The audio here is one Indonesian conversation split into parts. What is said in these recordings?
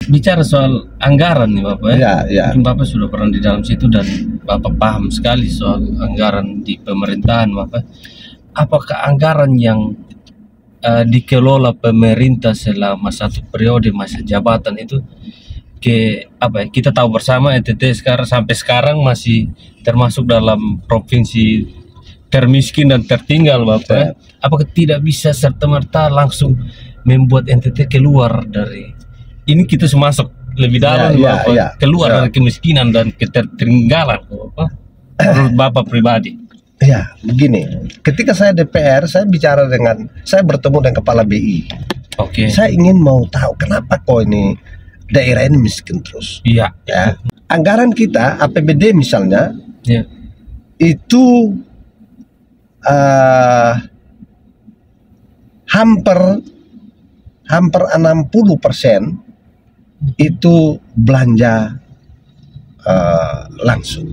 bicara soal anggaran nih Bapak ya. Ya. Mungkin Bapak sudah pernah di dalam situ dan Bapak paham sekali soal anggaran di pemerintahan Bapak. Apakah anggaran yang dikelola pemerintah selama satu periode masa jabatan itu kita tahu bersama NTT sampai sekarang masih termasuk dalam provinsi termiskin dan tertinggal Bapak. Apakah tidak bisa serta-merta langsung membuat NTT keluar dari ini, kita masuk lebih dalam Bapak, keluar dari kemiskinan dan ketertinggalan Bapak, menurut Bapak pribadi? Ya, begini. Ketika saya DPR, saya bertemu dengan kepala BI. Oke. Saya ingin mau tahu kenapa kok ini daerah ini miskin terus. Iya. Ya. Anggaran kita APBD misalnya, itu hampir 60% itu belanja langsung.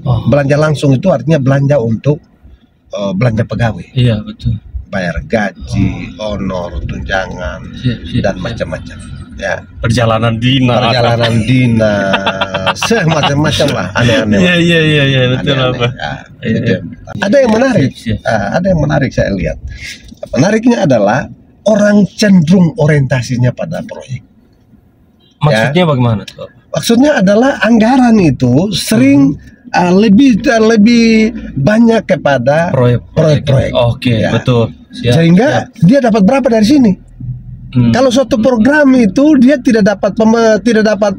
Belanja langsung itu artinya belanja untuk belanja pegawai. Iya, betul. Bayar gaji, honor, tunjangan, dan macam-macam. Ya. Perjalanan dinas, macam-macam lah, aneh-aneh. Iya, betul Bapak. Ada yang menarik, ada yang menarik saya lihat. Menariknya adalah orang cenderung orientasinya pada proyek. Maksudnya bagaimana tuh? Maksudnya adalah anggaran itu sering lebih banyak kepada proyek-proyek. Oke, betul. Sehingga dia dapat berapa dari sini? Kalau suatu program itu dia tidak dapat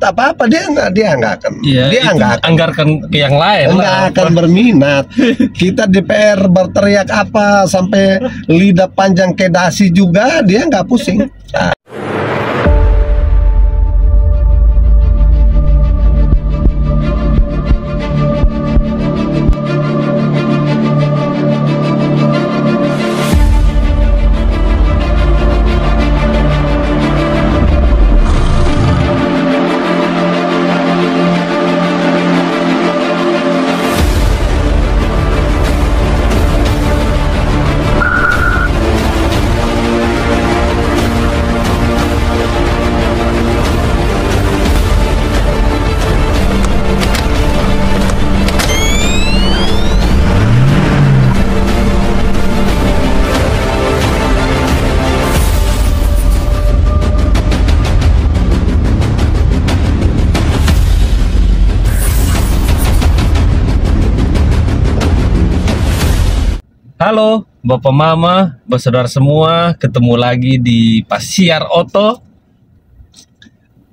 apa-apa, dia nggak akan anggarkan ke yang lain, nggak akan berminat. Kita DPR berteriak apa sampai lidah panjang ke dasi juga dia nggak pusing. Halo Bapak Mama, bersaudara semua, ketemu lagi di Pasiar Oto.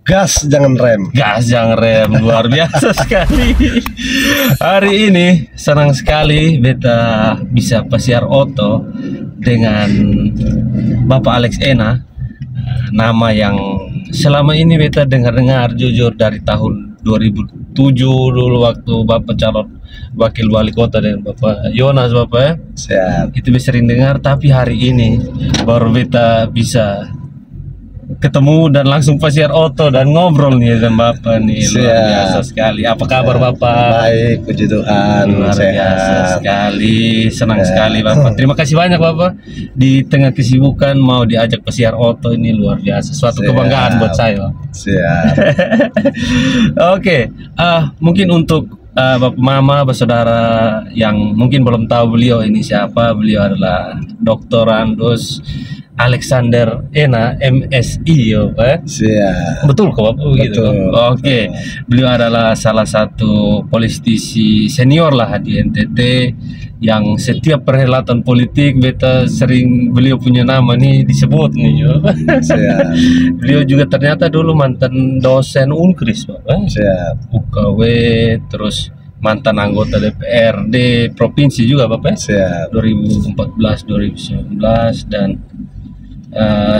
Gas jangan rem. Gas jangan rem, luar biasa sekali. Hari ini senang sekali beta bisa Pasiar Oto dengan Bapak Alex Ena, nama yang selama ini beta dengar-dengar jujur dari tahun 2007 dulu waktu Bapak calon wakil wali kota dengan Bapak Yonas Bapak ya. Siap. Itu bisa sering dengar, tapi hari ini baru beta bisa ketemu dan langsung Pasiar Oto dan ngobrol nih dengan Bapak nih. Luar biasa sekali. Apa kabar Bapak? Baik, puji Tuhan. Luar biasa sekali, senang sekali Bapak. Terima kasih banyak Bapak. Di tengah kesibukan mau diajak Pasiar Oto ini luar biasa. Suatu kebanggaan buat saya. Siap. Oke, mungkin untuk Bapak Mama, bersaudara yang mungkin belum tahu beliau ini siapa, beliau adalah Dr. Andos Alexander Ena, MSI ya Pak. Siap. Betul kok Bapak begitu? Oke. Beliau adalah salah satu politisi senior lah di NTT yang setiap perhelatan politik beta sering beliau punya nama nih disebut nih ya. Siap. Beliau juga ternyata dulu mantan dosen Unkris Bapak. Siap. UKW, terus mantan anggota DPRD provinsi juga Bapak. Siap. 2014 2019 dan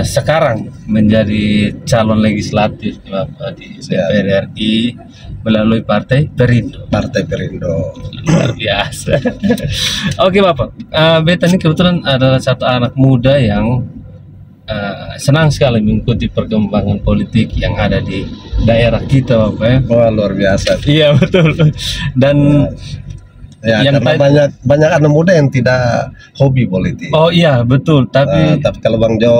sekarang menjadi calon legislatif Bapak di DPR RI melalui Partai Perindo. Partai Perindo. Luar biasa. Oke Bapak, beta ini kebetulan adalah satu anak muda yang senang sekali mengikuti perkembangan politik yang ada di daerah kita Bapak ya. Wah luar biasa. Iya betul. Dan Ya, yang karena banyak anak muda yang tidak hobi politik. Oh iya betul, tapi kalau Bang Jo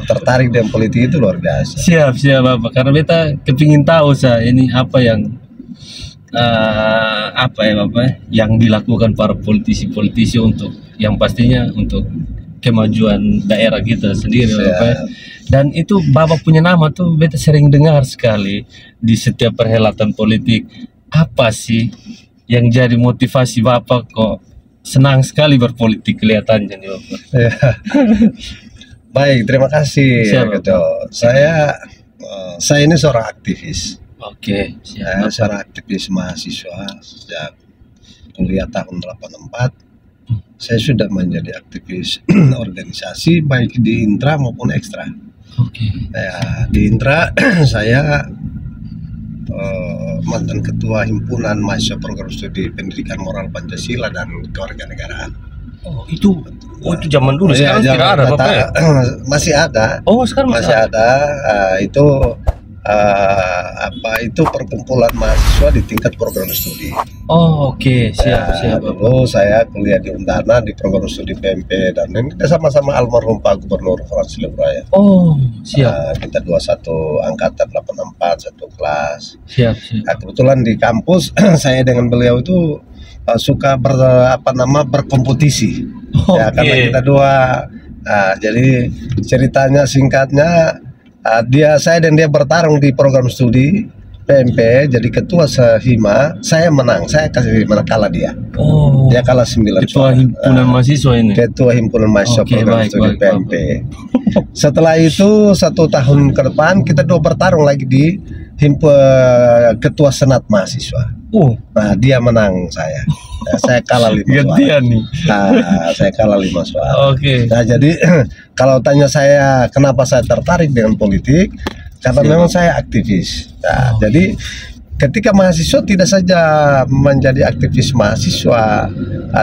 tertarik dengan politik itu luar biasa. siap Bapak, karena beta kepingin tahu ini apa yang apa ya Bapak yang dilakukan para politisi untuk yang pastinya untuk kemajuan daerah kita sendiri Bapak. Dan itu Bapak punya nama tuh beta sering dengar sekali di setiap perhelatan politik. Apa sih yang jadi motivasi Bapak kok senang sekali berpolitik kelihatannya nih Bapak? Ya. Baik, terima kasih. Gitu. Saya ini seorang aktivis. Oke, saya seorang aktivis mahasiswa sejak kuliah tahun 84. Saya sudah menjadi aktivis organisasi baik di intra maupun ekstra. Oke. Ya, di intra saya mantan ketua himpunan mahasiswa program studi pendidikan moral Pancasila dan kewarganegaraan. Oh itu zaman dulu, sekarang tidak ada Bapak ya? Masih ada. Oh sekarang masih ada. Itu perkumpulan mahasiswa di tingkat program studi. Oh oke, siap. Dulu saya kuliah di Undana di program studi PMP dan ini kita sama-sama almarhum Pak Gubernur Frans Lebraya. Oh siap. Kita 21 angkatan 84 satu kelas. Siap. Nah, kebetulan di kampus saya dengan beliau itu suka berkompetisi. Ya karena kita dua. Jadi ceritanya singkatnya. Saya dan dia bertarung di program studi PMP jadi ketua sehima. Saya menang, saya kasih kalah dia. Oh. Dia kalah 9 ketua himpunan mahasiswa ini. Ketua himpunan mahasiswa program studi PMP. Setelah itu 1 tahun ke depan kita dua bertarung lagi di ketua senat mahasiswa. Nah dia menang saya. Saya kalah 5 suara. Nih. Saya kalah 5 suara. Oke. Nah jadi kalau tanya saya kenapa saya tertarik dengan politik, karena memang saya aktivis. Nah, jadi ketika mahasiswa tidak saja menjadi aktivis mahasiswa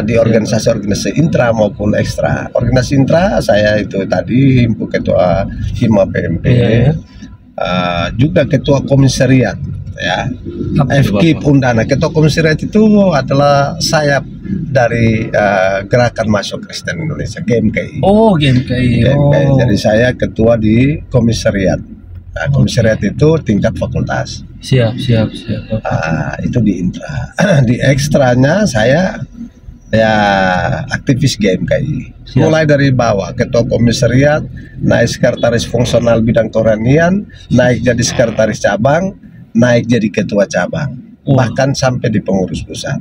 di organisasi-organisasi intra maupun ekstra. Organisasi intra saya itu tadi ketua Hima PMP, juga ketua komisariat. Ya, FKIP Undana. Ketua komisariat itu adalah sayap dari Gerakan Mahasiswa Kristen Indonesia (GMKI). Oh, GMKI. Jadi saya ketua di komisariat. Nah, komisariat itu tingkat fakultas. Siap. Itu di intra. Di ekstranya saya ya aktivis GMKI. Mulai dari bawah, ketua komisariat, naik sekretaris fungsional bidang kerohanian, naik jadi sekretaris cabang, naik jadi ketua cabang, bahkan sampai di pengurus pusat,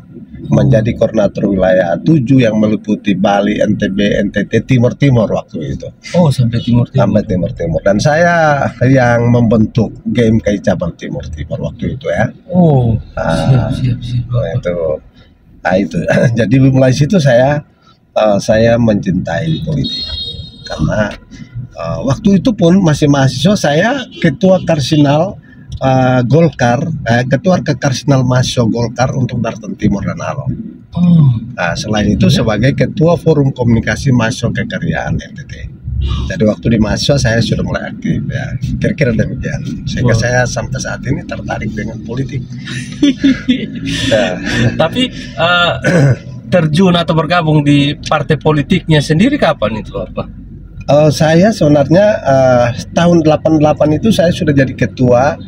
menjadi koordinator wilayah 7 yang meliputi Bali, NTB, NTT, Timur waktu itu. Oh, sampai Timur. Sampai Timur. Dan saya yang membentuk GMKI cabang Timur waktu itu ya. Oh, siap. Itu. Jadi mulai situ saya mencintai politik karena waktu itu pun masih mahasiswa, saya ketua Karsinal Golkar, ketua Karsinal mahasiswa Golkar untuk Daratan Timur dan Alo. Selain itu sebagai ketua Forum Komunikasi Mahasiswa Kekaryaan NTT. Jadi waktu di mahasiswa saya sudah mulai aktif ya, kira-kira demikian. Sehingga saya sampai saat ini tertarik dengan politik. Tapi terjun atau bergabung di partai politiknya sendiri kapan itu Bapak? Saya sebenarnya tahun 88 itu saya sudah jadi ketua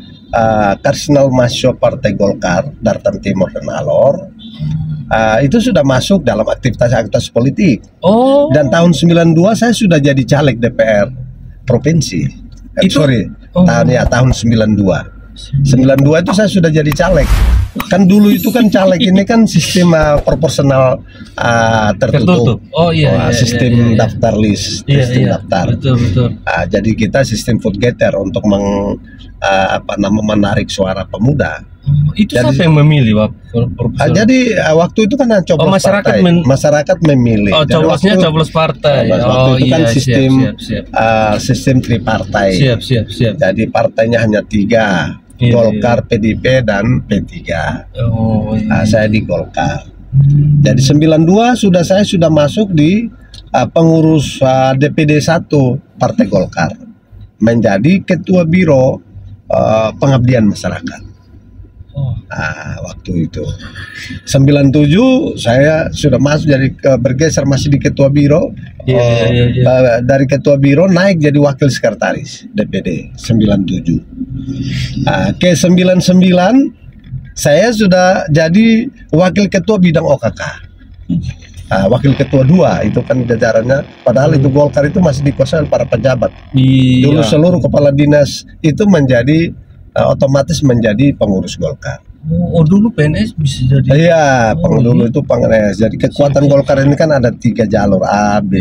Karsinal Mahasiswa Partai Golkar Daratan Timur dan Alor. Itu sudah masuk dalam aktivitas politik. Dan tahun 92 saya sudah jadi caleg DPR provinsi. Tahun 92. 92 itu saya sudah jadi caleg. Kan dulu itu kan caleg ini kan sistem proporsional tertutup. Sistem daftar list, daftar. Betul. Jadi kita sistem vote getter untuk menarik suara pemuda. Itu siapa yang memilih jadi waktu itu kan coblos partai. Masyarakat memilih. Coblosnya coblos partai. Waktu itu kan sistem tripartai. Siap. Jadi partainya hanya 3. Golkar, PDIP dan P3. Saya di Golkar. Jadi 92 saya sudah masuk di pengurus DPD 1 Partai Golkar, menjadi ketua biro pengabdian masyarakat. Oh, Waktu itu 97 saya sudah masuk jadi bergeser masih di ketua biro. Iya. Dari ketua biro naik jadi wakil sekretaris DPD 97. Ke 99 saya sudah jadi wakil ketua bidang OKK. Wakil ketua 2 itu kan jajarannya, padahal itu Golkar itu masih dikuasai oleh para pejabat. Iya. Dulu seluruh kepala dinas itu menjadi otomatis menjadi pengurus Golkar. Oh, dulu PNS bisa jadi. Iya, dulu iya. itu PNS. Jadi kekuatan Golkar ini kan ada 3 jalur, A, B,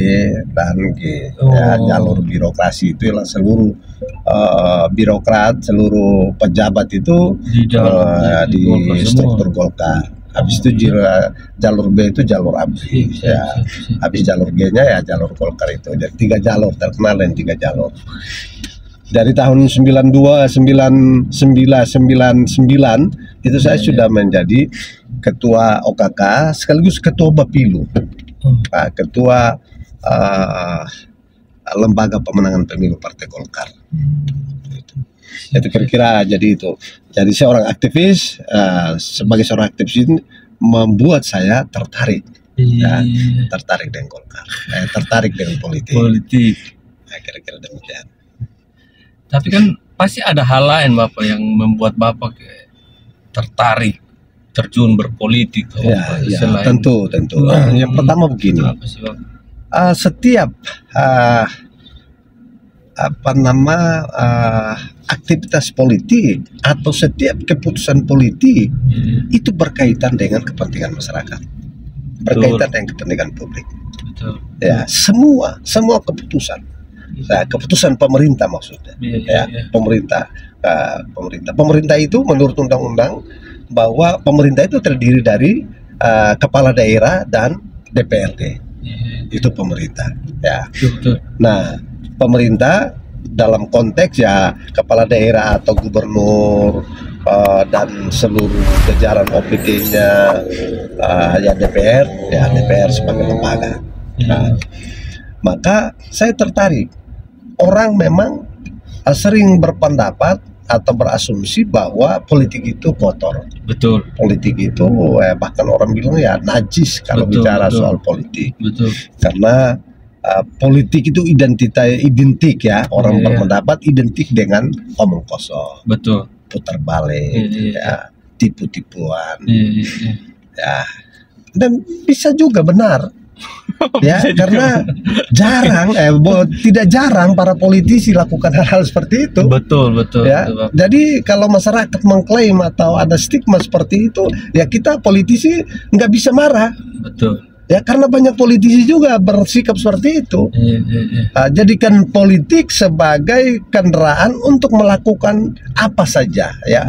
dan G. Ya, jalur birokrasi itu ialah seluruh birokrat, seluruh pejabat itu Di dalam di Golkar semua. struktur Golkar. Habis itu jalur B itu jalur ABRI. Ya, habis jalur G-nya ya jalur Golkar itu. Jadi 3 jalur terkenal dan 3 jalur. Dari tahun 92, 99, 99 itu saya sudah menjadi ketua OKK sekaligus ketua Bapilu, ketua lembaga pemenangan pemilu Partai Golkar. Itu kira-kira jadi itu. Jadi seorang aktivis, sebagai seorang aktivis ini membuat saya tertarik, tertarik dengan Golkar, tertarik dengan politik. Kira-kira demikian. Tapi kan pasti ada hal lain Bapak yang membuat Bapak tertarik terjun berpolitik. Ya, tentu. Yang pertama begini, apa sih, Bapak? Setiap aktivitas politik atau setiap keputusan politik itu berkaitan dengan kepentingan masyarakat, berkaitan dengan kepentingan publik. Betul. Ya, semua keputusan. Keputusan pemerintah maksudnya. Pemerintah itu menurut undang-undang bahwa pemerintah itu terdiri dari kepala daerah dan DPRD. Itu pemerintah. Ya. Nah, pemerintah dalam konteks ya kepala daerah atau gubernur dan seluruh jajaran OPD-nya, ya DPR sebagai lembaga. Maka saya tertarik. Orang memang sering berpendapat atau berasumsi bahwa politik itu kotor. Betul. Politik itu bahkan orang bilang ya najis kalau bicara soal politik. Betul. Karena politik itu identik ya, orang berpendapat identik dengan omong kosong. Betul. Putar balik, ya, tipu-tipuan. Ya. Dan bisa juga benar. Ya, karena tidak jarang para politisi lakukan hal-hal seperti itu. Betul. Ya, jadi kalau masyarakat mengklaim atau ada stigma seperti itu, ya kita politisi nggak bisa marah. Betul. Ya, karena banyak politisi juga bersikap seperti itu. Jadikan politik sebagai kendaraan untuk melakukan apa saja, ya,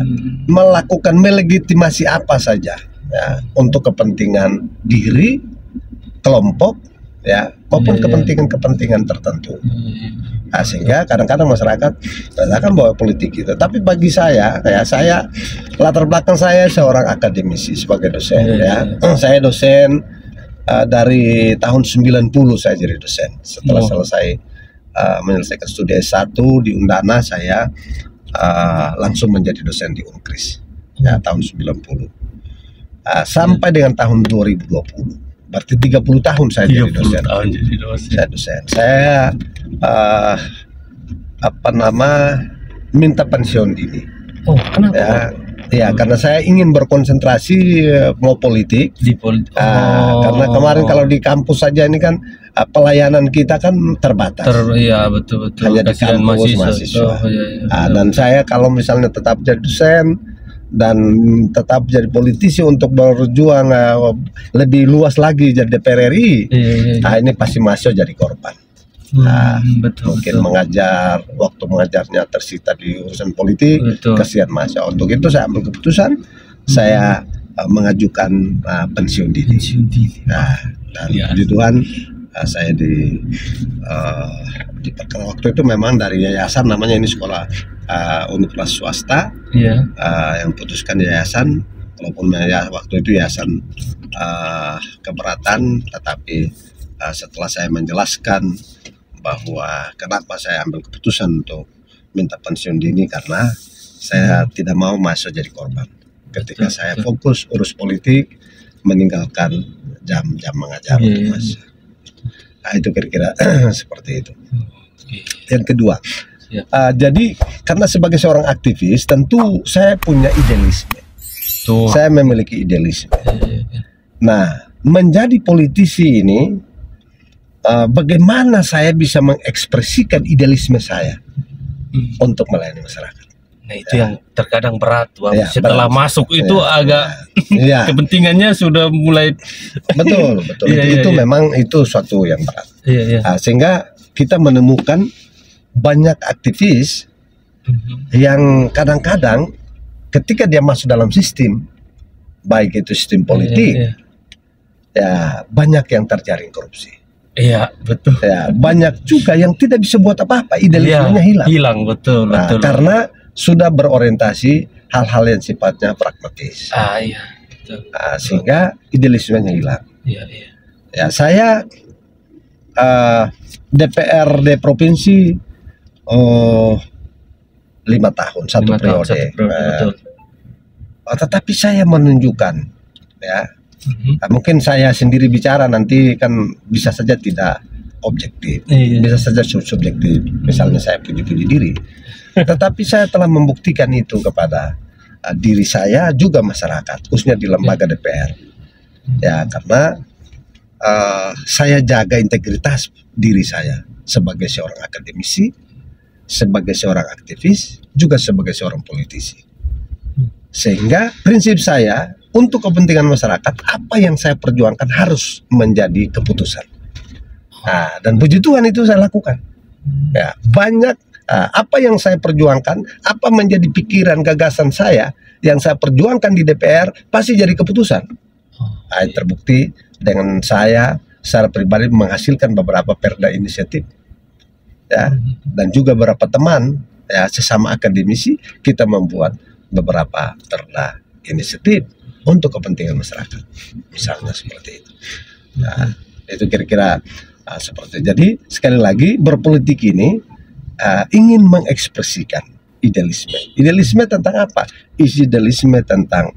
melegitimasi apa saja, ya, untuk kepentingan diri, kelompok, ya, maupun kepentingan tertentu. Sehingga kadang-kadang masyarakat mengatakan bahwa politik itu. Tapi bagi saya, latar belakang saya seorang akademisi sebagai dosen. Saya dosen dari tahun 90 saya jadi dosen. Setelah selesai menyelesaikan studi S1 di Undana, saya langsung menjadi dosen di Unkris tahun 90 sampai dengan tahun 2020. Berarti 30 tahun saya jadi dosen. Saya dosen. Saya minta pensiun dini. Oh, kenapa? Ya, karena saya ingin berkonsentrasi mau politik. Di politik. Karena kemarin kalau di kampus saja ini kan pelayanan kita kan terbatas. Iya, betul. Hanya di kampus mahasiswa. Dan saya kalau misalnya tetap jadi dosen dan tetap jadi politisi untuk berjuang lebih luas lagi jadi DPR RI, ini pasti masuk jadi korban. Mungkin mengajar, waktu mengajarnya tersita di urusan politik, kasihan masuk. Untuk itu saya ambil keputusan, saya mengajukan pensiun dini. Dan puji Tuhan saya diperkenalkan waktu itu memang dari yayasan, namanya ini sekolah universitas swasta, yang putuskan yayasan, walaupun waktu itu yayasan keberatan, tetapi setelah saya menjelaskan bahwa kenapa saya ambil keputusan untuk minta pensiun dini, karena saya tidak mau masuk jadi korban. ketika Betul, saya betul. fokus urus politik, meninggalkan jam-jam mengajar Iya, untuk iya. mahasiswa. Nah, itu kira-kira seperti itu. Oke. Yang kedua, Siap. jadi karena sebagai seorang aktivis, tentu saya punya idealisme. Tuh. Saya memiliki idealisme. Iya. Nah, menjadi politisi ini, bagaimana saya bisa mengekspresikan idealisme saya untuk melayani masyarakat. Nah, itu yang terkadang berat, Bang. Ya, Setelah berat. masuk itu Ya, agak ya, kepentingannya sudah mulai. betul. Iya, Itu iya. memang itu suatu yang berat. Iya. Sehingga kita menemukan banyak aktivis yang kadang-kadang ketika dia masuk dalam sistem, baik itu sistem politik, Iya. ya banyak yang terjaring korupsi. Iya, betul. Ya, banyak juga yang tidak bisa buat apa-apa, idealismenya hilang. Hilang, betul, Nah, betul. karena sudah berorientasi hal-hal yang sifatnya pragmatis. Iya, betul. Sehingga idealismenya hilang. Iya. Ya, saya DPRD provinsi 5 tahun, satu 5 tahun, periode. satu periode, betul. Tetapi saya menunjukkan, ya, mungkin saya sendiri bicara nanti kan bisa saja tidak objektif, Iya. bisa saja subjektif. Misalnya saya puji-puji diri, tetapi saya telah membuktikan itu kepada diri saya juga masyarakat, khususnya di lembaga DPR. Ya, karena saya jaga integritas diri saya sebagai seorang akademisi, sebagai seorang aktivis, juga sebagai seorang politisi. Sehingga prinsip saya untuk kepentingan masyarakat, apa yang saya perjuangkan harus menjadi keputusan. Dan puji Tuhan itu saya lakukan. Ya, banyak apa yang saya perjuangkan, apa menjadi pikiran gagasan saya yang saya perjuangkan di DPR pasti jadi keputusan. Terbukti dengan saya secara pribadi menghasilkan beberapa perda inisiatif, ya, dan juga beberapa teman, ya, sesama akademisi kita membuat beberapa perda inisiatif untuk kepentingan masyarakat, misalnya seperti itu. Nah, itu kira-kira seperti itu. Jadi sekali lagi berpolitik ini ingin mengekspresikan idealisme. Idealisme tentang apa? Idealisme tentang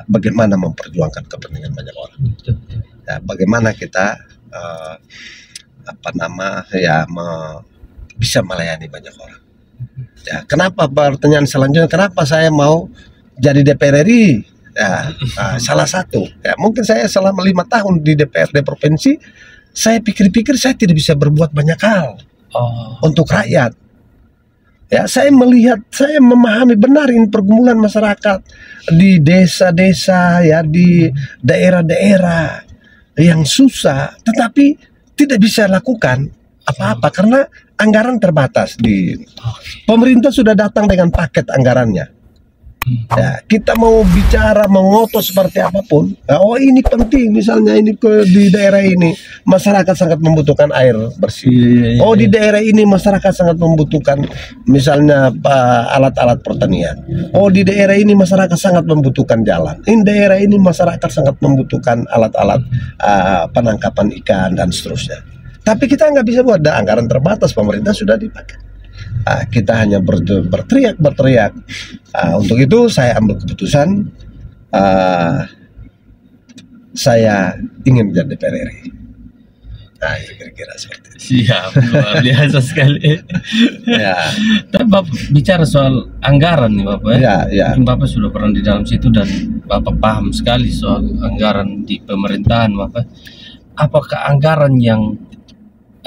bagaimana memperjuangkan kepentingan banyak orang. Ya, bagaimana kita bisa melayani banyak orang. Ya, kenapa pertanyaan selanjutnya? Kenapa saya mau jadi DPR RI? Ya, salah satu. Ya, mungkin saya selama 5 tahun di DPRD provinsi, saya pikir-pikir saya tidak bisa berbuat banyak hal untuk rakyat. Ya, saya melihat, saya memahami benar ini pergumulan masyarakat di desa-desa, ya, di daerah-daerah yang susah, tetapi tidak bisa lakukan apa-apa karena anggaran terbatas. Di pemerintah sudah datang dengan paket anggarannya. Ya, kita mau bicara, mengotot seperti apapun, oh ini penting, misalnya ini di daerah ini masyarakat sangat membutuhkan air bersih. Oh, di daerah ini masyarakat sangat membutuhkan misalnya alat-alat pertanian. Oh, di daerah ini masyarakat sangat membutuhkan jalan. Di daerah ini masyarakat sangat membutuhkan alat-alat penangkapan ikan dan seterusnya. Tapi kita nggak bisa buat, anggaran terbatas, pemerintah sudah dipakai. Kita hanya berteriak. Untuk itu saya ambil keputusan, saya ingin menjadi DPR RI. Itu kira-kira seperti itu. Siap, luar biasa sekali. Ya. Tapi Bapak bicara soal anggaran nih Bapak, ya. Mungkin Bapak sudah pernah di dalam situ dan Bapak paham sekali soal anggaran di pemerintahan Bapak. Apakah anggaran yang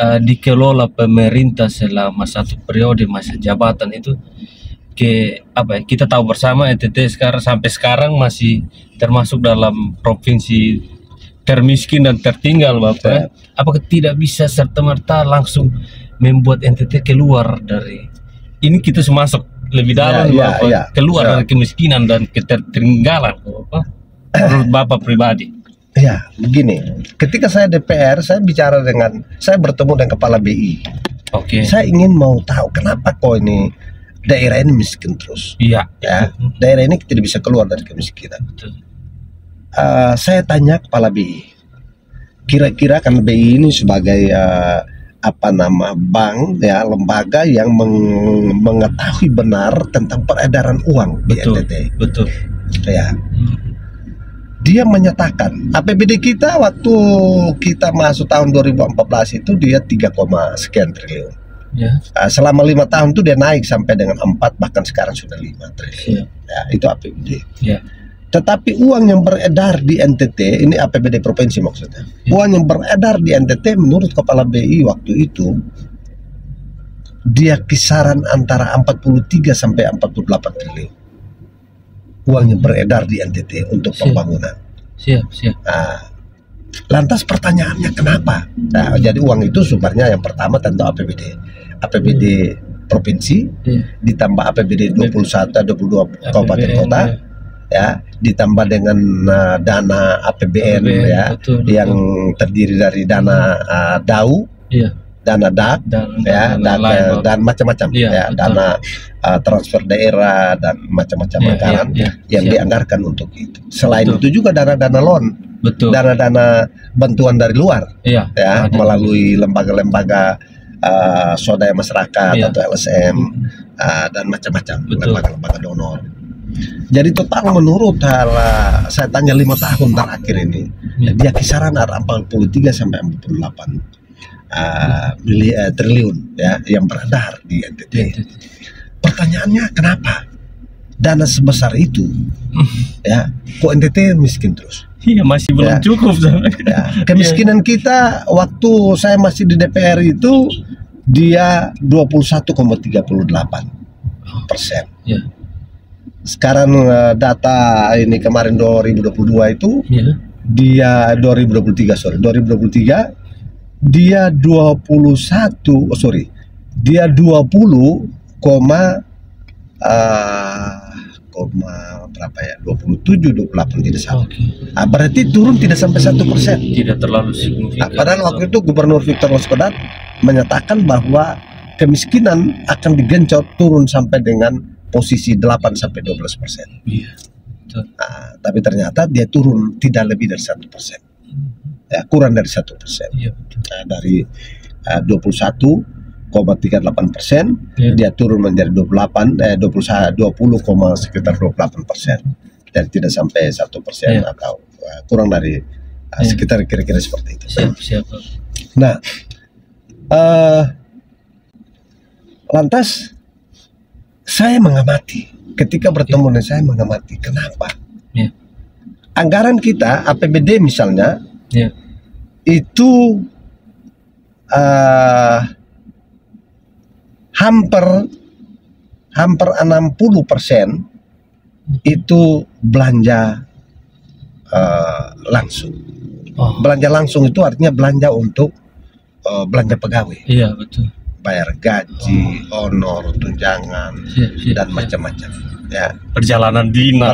dikelola pemerintah selama satu periode masa jabatan itu kita tahu bersama NTT sampai sekarang masih termasuk dalam provinsi termiskin dan tertinggal Bapak. Apakah tidak bisa serta-merta langsung membuat NTT keluar dari ini, kita masuk lebih dalam Bapak, keluar dari kemiskinan dan ketertinggalan Bapak, menurut Bapak pribadi? Ya, begini. Ketika saya DPR, saya bertemu dengan kepala BI. Oke. Saya ingin mau tahu kenapa kok ini daerah ini miskin terus. Iya. Ya, daerah ini tidak bisa keluar dari kemiskinan. Betul. Saya tanya kepala BI. Kira-kira kan BI ini sebagai bank, ya, lembaga yang mengetahui benar tentang peredaran uang di NTT. Betul. Ya. Dia menyatakan APBD kita waktu kita masuk tahun 2014 itu dia 3, sekian triliun. Ya. Selama 5 tahun itu dia naik sampai dengan 4, bahkan sekarang sudah 5 triliun. Ya, itu APBD. Ya. Tetapi uang yang beredar di NTT, ini APBD provinsi maksudnya. Uang yang beredar di NTT menurut Kepala BI waktu itu dia kisaran antara 43 sampai 48 triliun. Uang yang beredar di NTT untuk pembangunan. Siap. Nah, lantas pertanyaannya kenapa? Nah, jadi uang itu sumbernya yang pertama tentu APBD provinsi, ditambah APBD 21, 22 kabupaten kota, ya, ditambah dengan dana APBN ya, betul. Yang terdiri dari dana DAU, dana DAK, dan macam-macam, dana transfer daerah dan macam-macam anggaran yang dianggarkan untuk itu. Selain itu juga dana-dana loan, dana-dana bantuan dari luar, melalui lembaga-lembaga swadaya masyarakat atau LSM dan macam-macam lembaga-lembaga donor. Jadi total menurut saya tanya 5 tahun terakhir ini, dia kisaran ada 43 sampai 48 triliun ya yang beredar di NTT. Pertanyaannya kenapa dana sebesar itu ya kok NTT miskin terus? Iya, masih belum cukup. Ya, kemiskinan kita waktu saya masih di DPR itu dia 21,38%. Sekarang data ini kemarin 2022 itu dia 2023 dia 27,28 tidak salah. Berarti turun tidak sampai 1%. Tidak terlalu signifikan. Padahal waktu itu Gubernur Victor Laiskodat menyatakan bahwa kemiskinan akan digenjot turun sampai dengan posisi 8 sampai 12%. Tapi ternyata dia turun tidak lebih dari 1%. Ya, kurang dari 1%. Dari 21,38% dia turun menjadi 20, sekitar 28%, dan tidak sampai 1% atau kurang dari sekitar kira-kira seperti itu. Nah, lantas saya mengamati ketika bertemu dengan saya mengamati kenapa anggaran kita APBD misalnya itu hampir 60% itu belanja langsung. Belanja langsung itu artinya belanja untuk belanja pegawai. Iya, betul. Bayar gaji, honor, tunjangan, dan macam-macam. Ya. Perjalanan dinas,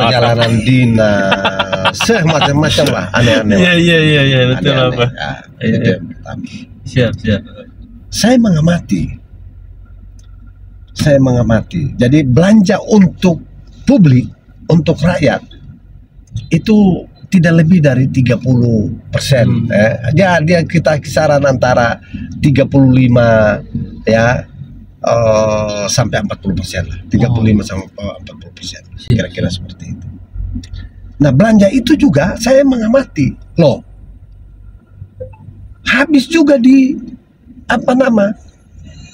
semacam-macam lah, aneh-aneh. Iya, betul apa. Itu yang pertama. Siap. Saya mengamati. Jadi belanja untuk publik, untuk rakyat itu tidak lebih dari 30%. Ya, dia kita kisaran antara 35 sampai 40% lah. 35 sampai 40%. Kira-kira seperti itu. Nah, belanja itu juga saya mengamati. Loh, habis juga di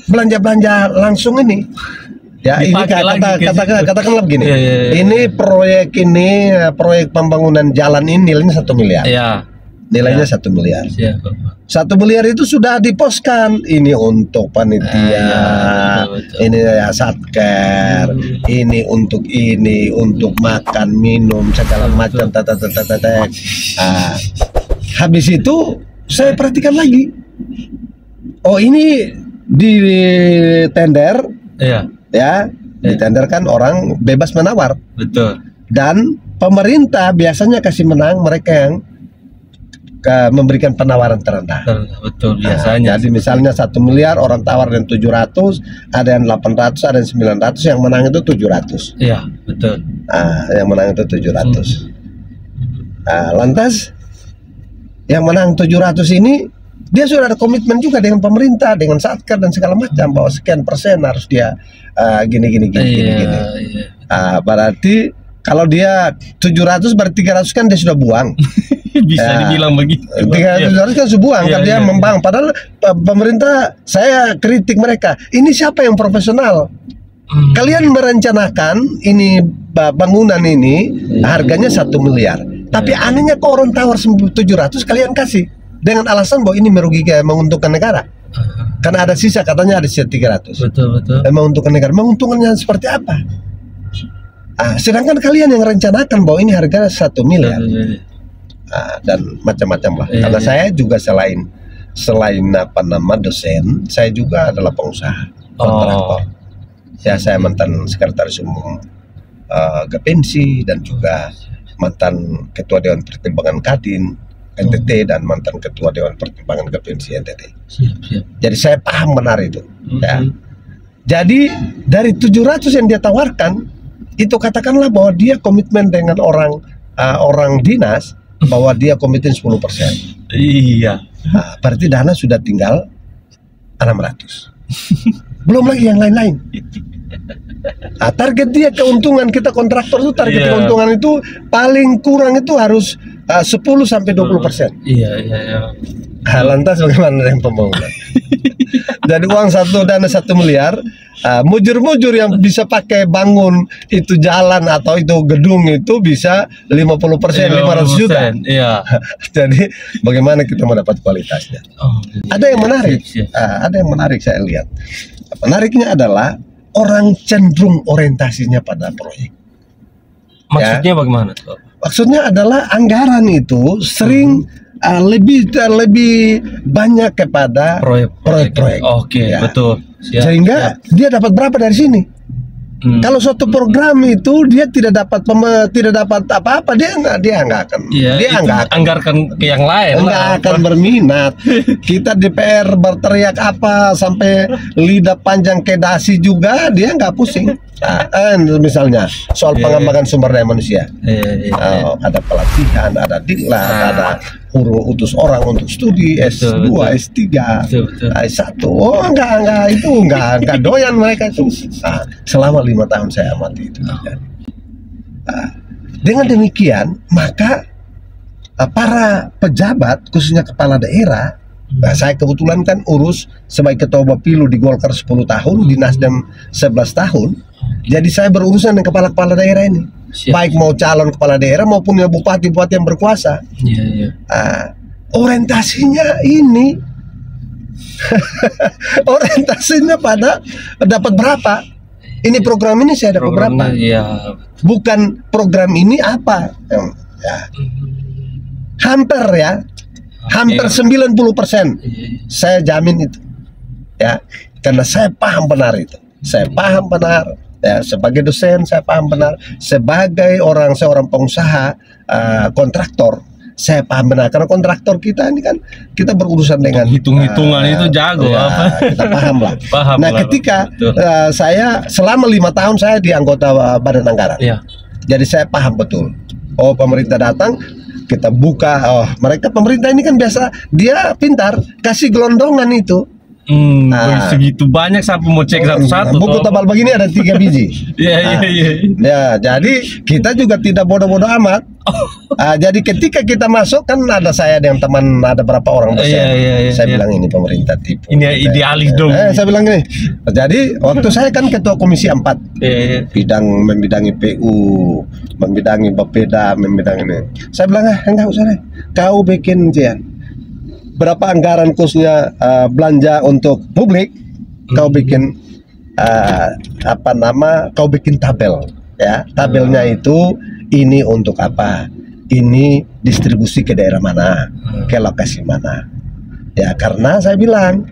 belanja-belanja langsung ini. Ya, ini katakanlah begini. Ini proyek pembangunan jalan ini nilainya 1 miliar. Nilainya 1 miliar. 1 miliar itu sudah diposkan. Ini untuk panitia, ini ya satker, ini untuk makan, minum, segala macam. Habis itu saya perhatikan lagi. Oh, ini di tender. Ditenderkan orang bebas menawar. Betul. Dan pemerintah biasanya kasih menang mereka yang memberikan penawaran terendah. Betul, biasanya. Jadi misalnya 1 miliar orang tawar yang 700, ada yang 800, ada yang 900, yang menang itu 700. Iya, betul. Yang menang itu 700. Lantas yang menang 700 ini dia sudah ada komitmen juga dengan pemerintah, dengan satker dan segala macam bahwa sekian persen harus dia gini. Berarti Kalau dia 700 berarti 300 kan dia sudah buang. Bisa Ya. dibilang begitu. 300 kan sudah buang, kan dia membang. Padahal pemerintah, saya kritik mereka. Ini siapa yang profesional? Kalian merencanakan ini bangunan ini harganya 1 miliar. Tapi anehnya kok orang tawar 700 kalian kasih dengan alasan bahwa ini merugikan, menguntungkan negara. Karena ada sisa, katanya ada sisa 300. Betul. Menguntungkan negara. Menguntungkannya seperti apa? Sedangkan kalian yang rencanakan bahwa ini harga 1 miliar. Dan macam-macam lah. Karena saya juga selain dosen, saya juga adalah pengusaha kontraktor. Ya, saya mantan sekretaris umum Gapensi dan juga mantan ketua Dewan Pertimbangan Kadin NTT dan mantan ketua Dewan Pertimbangan Gapensi NTT. Jadi saya paham benar itu. Ya. Jadi dari 700 yang dia tawarkan, itu katakanlah bahwa dia komitmen dengan orang dinas, bahwa dia komitmen 10%. Iya. Berarti dana sudah tinggal 600. Belum lagi yang lain-lain. Target dia keuntungan, kita kontraktor itu target keuntungan itu paling kurang itu harus 10 sampai 20%. Iya. Lantas bagaimana dengan pembangunan? Jadi uang dana 1 miliar, mujur-mujur yang bisa pakai bangun itu jalan atau itu gedung itu bisa 50%, 500 juta. Iya. Jadi bagaimana kita mendapat kualitasnya? Ada yang menarik, ada yang menarik saya lihat. Menariknya adalah orang cenderung orientasinya pada proyek. Maksudnya bagaimana? Maksudnya adalah anggaran itu sering lebih banyak kepada proyek-proyek. Oke, betul. Sehingga dia dapat berapa dari sini? Kalau suatu program itu dia tidak dapat apa-apa, dia nggak akan anggarkan ke yang lain, nggak akan berminat. Kita DPR berteriak apa sampai lidah panjang ke dasi juga dia nggak pusing. Misalnya soal pengembangan sumber daya manusia, ada pelatihan, ada diklat, ada utus orang untuk studi S2, S3, S1. Enggak doyan mereka itu. Selama 5 tahun saya amati itu. Dengan demikian, maka para pejabat, khususnya kepala daerah, saya kebetulan kan urus sebagai ketua Bapilu di Golkar 10 tahun, di Nasdem 11 tahun. Jadi saya berurusan dengan kepala-kepala daerah ini. Baik mau calon kepala daerah maupun ya bupati-bupati yang berkuasa. Orientasinya ini orientasinya pada dapat berapa. Ini program ini saya dapat berapa. Bukan program ini apa. Hampir 90% saya jamin itu. Ya, karena saya paham benar itu. Saya paham benar. Ya, sebagai dosen saya paham benar, sebagai seorang pengusaha kontraktor saya paham benar, karena kontraktor kita ini kan kita berurusan dengan hitung-hitungan itu jago kita paham lah. Ketika saya selama 5 tahun saya di anggota Badan Anggaran, jadi saya paham betul. Pemerintah datang, kita buka. Mereka pemerintah ini kan biasa, dia pintar kasih gelondongan itu. Segitu banyak sampai mau cek satu-satu. Buku tebal begini ada 3 biji. Ya, jadi kita juga tidak bodoh-bodoh amat. Jadi ketika kita masuk kan ada saya dengan teman, ada berapa orang dosen. Saya bilang ini pemerintah tipu. Ini idealis dong. Saya bilang gini. Jadi waktu saya kan ketua komisi 4. Membidangi PU, membidangi Bapeda, membidangi ini. Saya bilang enggak usah deh. Kau bikin berapa anggaran khususnya belanja untuk publik, kau bikin kau bikin tabel, ya. Tabelnya itu ini untuk apa, ini distribusi ke daerah mana, ke lokasi mana, ya. Karena saya bilang,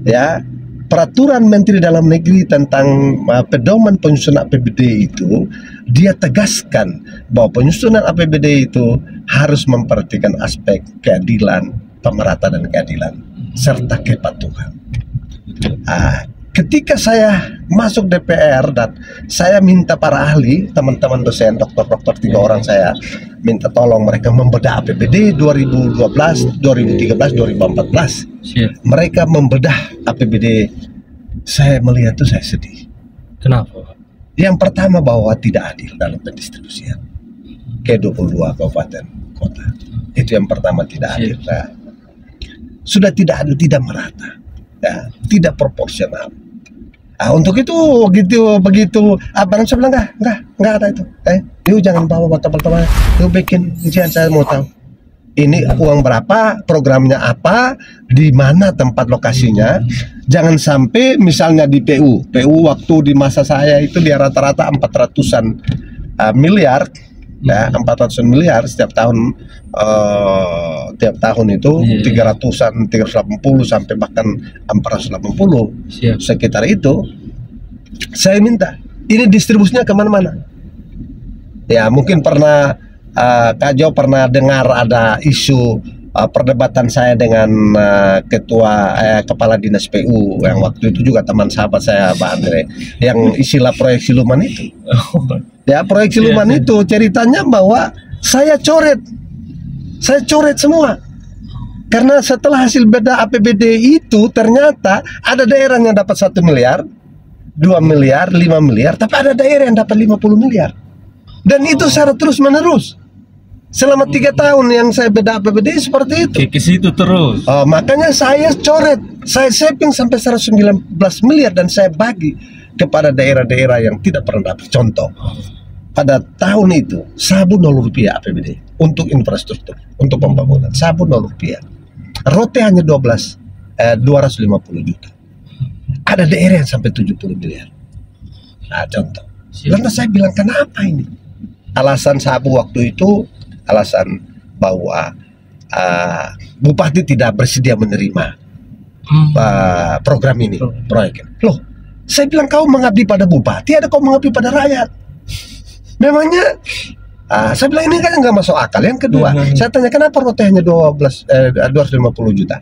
ya, peraturan Menteri Dalam Negeri tentang pedoman penyusunan APBD itu, dia tegaskan bahwa penyusunan APBD itu harus memperhatikan aspek keadilan, pemerataan dan keadilan serta kepatuhan. Ketika saya masuk DPR dan saya minta para ahli, teman-teman dosen, dokter-dokter 3 orang, saya minta tolong mereka membedah APBD 2012, 2013, 2014. Mereka membedah APBD. Saya melihat itu saya sedih. Kenapa? Yang pertama bahwa tidak adil dalam pendistribusian ke 22 kabupaten kota. Itu yang pertama tidak adil. Nah, sudah tidak adil, tidak merata, ya, tidak proporsional. Nah, untuk itu begitu abang saya bilang enggak ada itu. Yuk jangan bawa teman-teman, yuk bikin ujian, saya mau tahu. Ini uang berapa, programnya apa, di mana tempat lokasinya. Jangan sampai misalnya di PU waktu di masa saya itu dia rata-rata 400-an miliar, ya 400 miliar setiap tahun, tiap tahun itu 300-an, 380 sampai bahkan 480 sekitar itu. Saya minta ini distribusinya kemana-mana. Ya mungkin pernah Kak Jo pernah dengar ada isu perdebatan saya dengan kepala dinas PU yang waktu itu juga teman sahabat saya Pak Andre, yang istilah proyek siluman itu. Ya proyek siluman itu ceritanya bahwa saya coret semua, karena setelah hasil beda APBD itu ternyata ada daerah yang dapat 1 miliar, 2 miliar, 5 miliar, tapi ada daerah yang dapat 50 miliar. Dan itu secara terus menerus selama 3 tahun yang saya beda APBD seperti itu. Ke situ terus. Makanya saya coret, saya saving sampai 119 miliar dan saya bagi kepada daerah-daerah yang tidak pernah dapat. Contoh, pada tahun itu Sabu 0 rupiah APBD untuk infrastruktur, untuk pembangunan. Sabu 0 rupiah. Rote hanya 250 juta. Ada daerah yang sampai 70 miliar. Nah contoh. Lalu saya bilang kenapa ini? Alasan Sabu waktu itu alasan bahwa bupati tidak bersedia menerima program ini, proyek ini. Loh, saya bilang kau mengabdi pada bupati, ada kau mengabdi pada rakyat. Memangnya, saya bilang ini kan nggak masuk akal. Yang kedua, saya tanya kenapa Rote hanya 250 juta?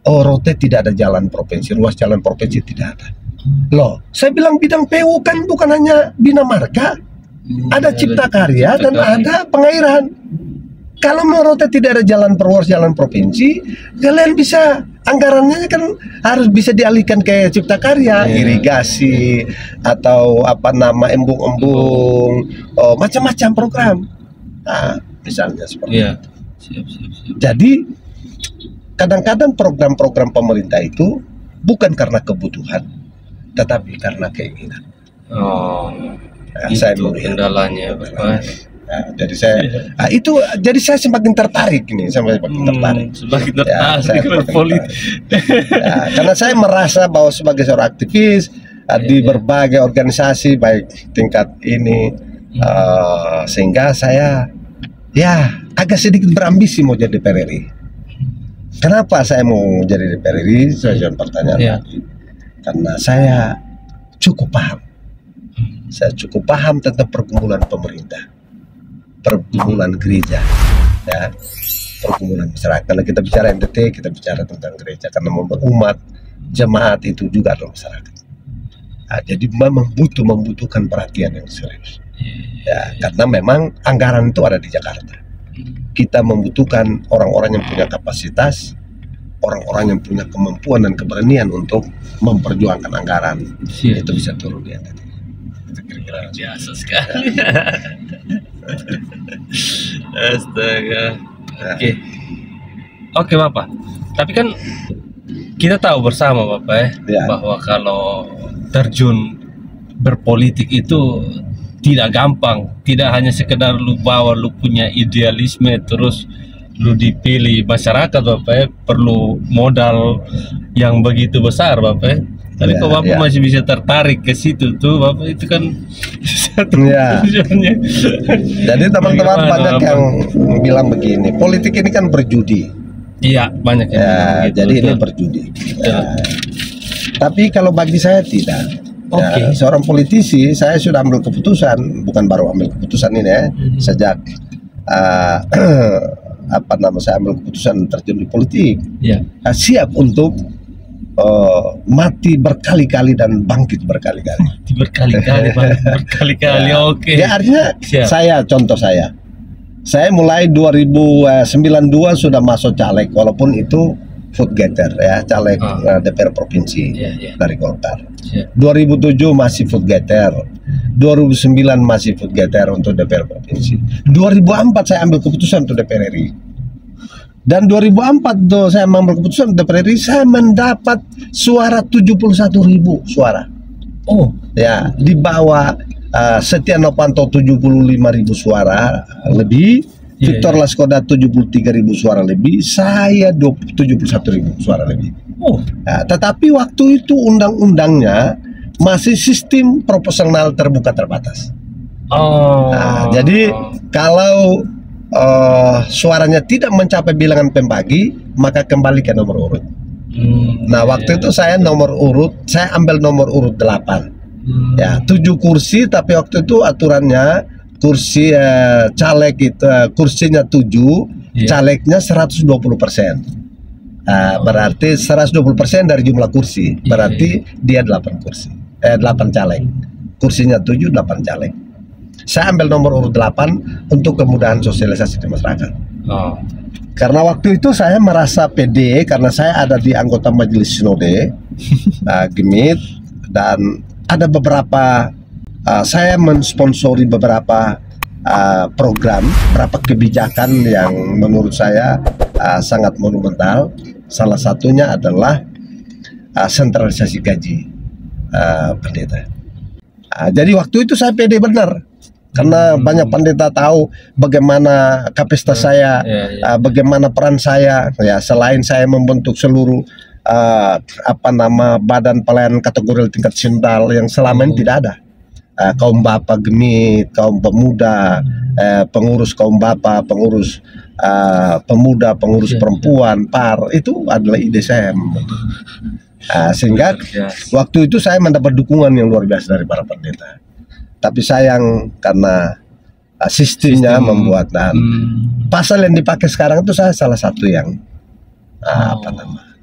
Oh, Rote tidak ada jalan provinsi, ruas jalan provinsi tidak ada. Loh, saya bilang bidang PU kan bukan hanya bina marga, ada cipta karya dan ada pengairan. Kalau menurut tidak ada jalan perwas, jalan provinsi, kalian bisa anggarannya kan harus bisa dialihkan ke cipta karya, irigasi atau apa nama embung-embung, macam-macam program. Nah, misalnya seperti itu. Jadi kadang-kadang program-program pemerintah itu bukan karena kebutuhan, tetapi karena keinginan. Nah, saya melihat kendalanya, Bapak. Nah, jadi saya semakin tertarik ini, semakin tertarik berpolitik. Karena saya merasa bahwa sebagai seorang aktivis di berbagai organisasi baik tingkat ini, sehingga saya agak sedikit berambisi mau jadi DPR RI. Kenapa saya mau jadi DPR RI? Saya pertanyaan tadi. Karena saya cukup paham. Saya cukup paham tentang pergumulan pemerintah, pergumulan gereja, ya, pergumulan masyarakat. Kalau kita bicara NTT, kita bicara tentang gereja, karena umat jemaat itu juga adalah masyarakat. Nah, jadi memang membutuhkan perhatian yang serius. Ya, karena memang anggaran itu ada di Jakarta. Kita membutuhkan orang-orang yang punya kapasitas, orang-orang yang punya kemampuan dan keberanian untuk memperjuangkan anggaran. Itu bisa turun di NTT. Kira-kira biasa sekali. Astaga. Oke Bapak. Tapi kan kita tahu bersama Bapak bahwa kalau terjun berpolitik itu tidak gampang. Tidak hanya sekedar lu bawa lu punya idealisme terus lu dipilih masyarakat Bapak, perlu modal yang begitu besar Bapak. Tapi kok Bapak masih bisa tertarik ke situ tuh Bapak, itu kan satu tujuannya. Jadi teman-teman banyak yang bilang begini, politik ini kan berjudi. Iya, banyak yang bilang begitu, jadi ini berjudi. Tapi kalau bagi saya tidak. Seorang politisi, saya sudah ambil keputusan, bukan baru ambil keputusan ini ya, sejak saya ambil keputusan terjun di politik. Siap untuk mati berkali-kali dan bangkit berkali-kali. Mati berkali-kali, berkali-kali. Ya artinya saya mulai 2092 sudah masuk caleg, walaupun itu vote getter ya, caleg DPR provinsi dari Golkar. 2007 masih vote getter, 2009 masih vote getter untuk DPR provinsi. 2004 saya ambil keputusan untuk DPR RI. Dan 2004 tuh saya mengambil keputusan untuk DPR RI, saya mendapat suara 71.000 suara. Oh, ya, di bawah Setia Novanto 75.000 suara lebih. Victor Laskoda 73.000 suara lebih, saya 71.000 suara lebih. Nah, tetapi waktu itu undang-undangnya masih sistem proporsional terbuka terbatas. Nah, jadi kalau suaranya tidak mencapai bilangan pembagi, maka kembali ke nomor urut. Nah, waktu itu saya ambil nomor urut 8. Ya, 7 kursi, tapi waktu itu aturannya kursi caleg itu kursinya 7, calegnya 120%. Berarti 120% dari jumlah kursi, berarti dia 8 kursi, 8 caleg, kursinya 7, 8 caleg. Saya ambil nomor urut 8 untuk kemudahan sosialisasi di masyarakat. Karena waktu itu saya merasa pede karena saya ada di anggota majelis sinode Gemit, dan ada beberapa saya mensponsori beberapa program, beberapa kebijakan yang menurut saya sangat monumental. Salah satunya adalah sentralisasi gaji pendeta. Jadi waktu itu saya pede benar, karena banyak pendeta tahu bagaimana kapasitas saya, bagaimana peran saya. Ya, selain saya membentuk seluruh badan pelayanan kategori tingkat sinodal yang selama ini tidak ada. Kaum bapak Gemit, kaum pemuda, pengurus kaum bapak, pengurus pemuda, pengurus perempuan, PAR, itu adalah ide saya. Sehingga waktu itu saya mendapat dukungan yang luar biasa dari para pendeta. Tapi sayang karena sistemnya membuat, dan pasal yang dipakai sekarang itu saya salah satu yang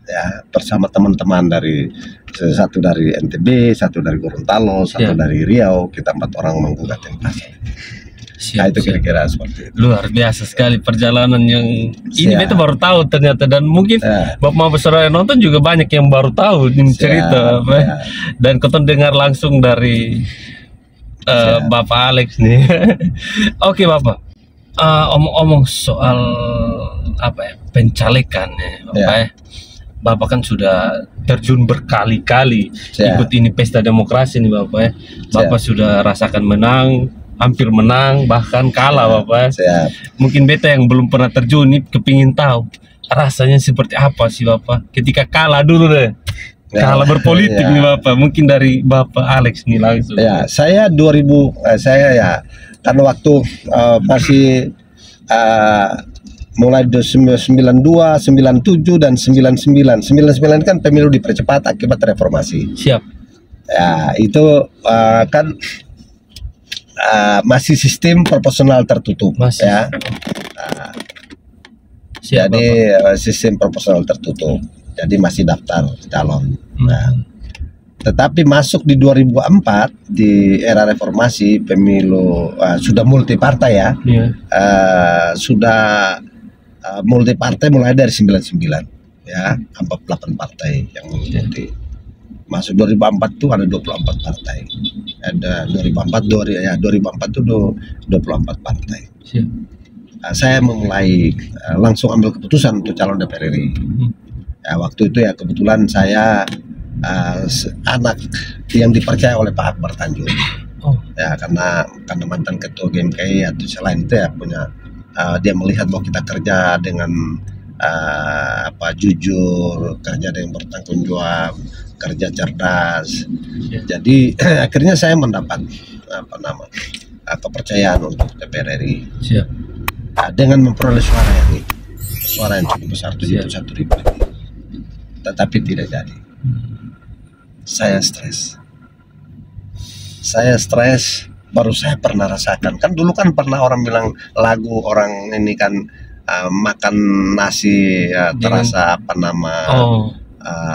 ya, bersama teman-teman dari satu dari NTB, satu dari Gorontalo, satu dari Riau, kita 4 orang menggugat yang pasal. Nah, itu kira-kira seperti itu. Luar biasa sekali perjalanan yang ini beta baru tahu ternyata, dan mungkin Bapak saudara yang nonton juga banyak yang baru tahu ini cerita dan kalian dengar langsung dari Bapak Alex nih. Oke Bapak, omong-omong soal pencalekan ya Bapak ya. Bapak kan sudah terjun berkali-kali ikut ini pesta demokrasi nih Bapak ya. Bapak sudah rasakan menang, hampir menang, bahkan kalah Bapak ya. Mungkin beta yang belum pernah terjun nih kepingin tahu rasanya seperti apa sih Bapak ketika kalah dulu deh. Kalah berpolitik nih Bapak, mungkin dari Bapak Alex nih langsung. Ya, saya 2000 karena waktu masih mulai 92, 97 dan 99. 99 kan pemilu dipercepat akibat reformasi. Siap. Ya, itu kan masih sistem proporsional tertutup ya. Jadi sistem proporsional tertutup. Jadi masih daftar calon. Nah, tetapi masuk di 2004 di era reformasi, pemilu sudah multi partai ya. Sudah multi partai mulai dari 99 ya, 48 partai yang mengikuti. Masuk 2004 itu ada 24 partai. Ada 2004 itu 24 partai. Saya memulai langsung ambil keputusan untuk calon DPR RI. Ya, waktu itu ya kebetulan saya anak yang dipercaya oleh Pak Akbar Tanjung. Ya, karena mantan ketua GMKI, atau selain itu ya punya dia melihat bahwa kita kerja dengan jujur, kerja dengan bertanggung jawab, kerja cerdas. Jadi akhirnya saya mendapat kepercayaan untuk DPR RI. Dengan memperoleh suara yang cukup besar, 71.000 lebih. Tetapi tidak jadi. Saya stres. Baru saya pernah rasakan. Kan dulu kan pernah orang bilang lagu orang ini kan makan nasi terasa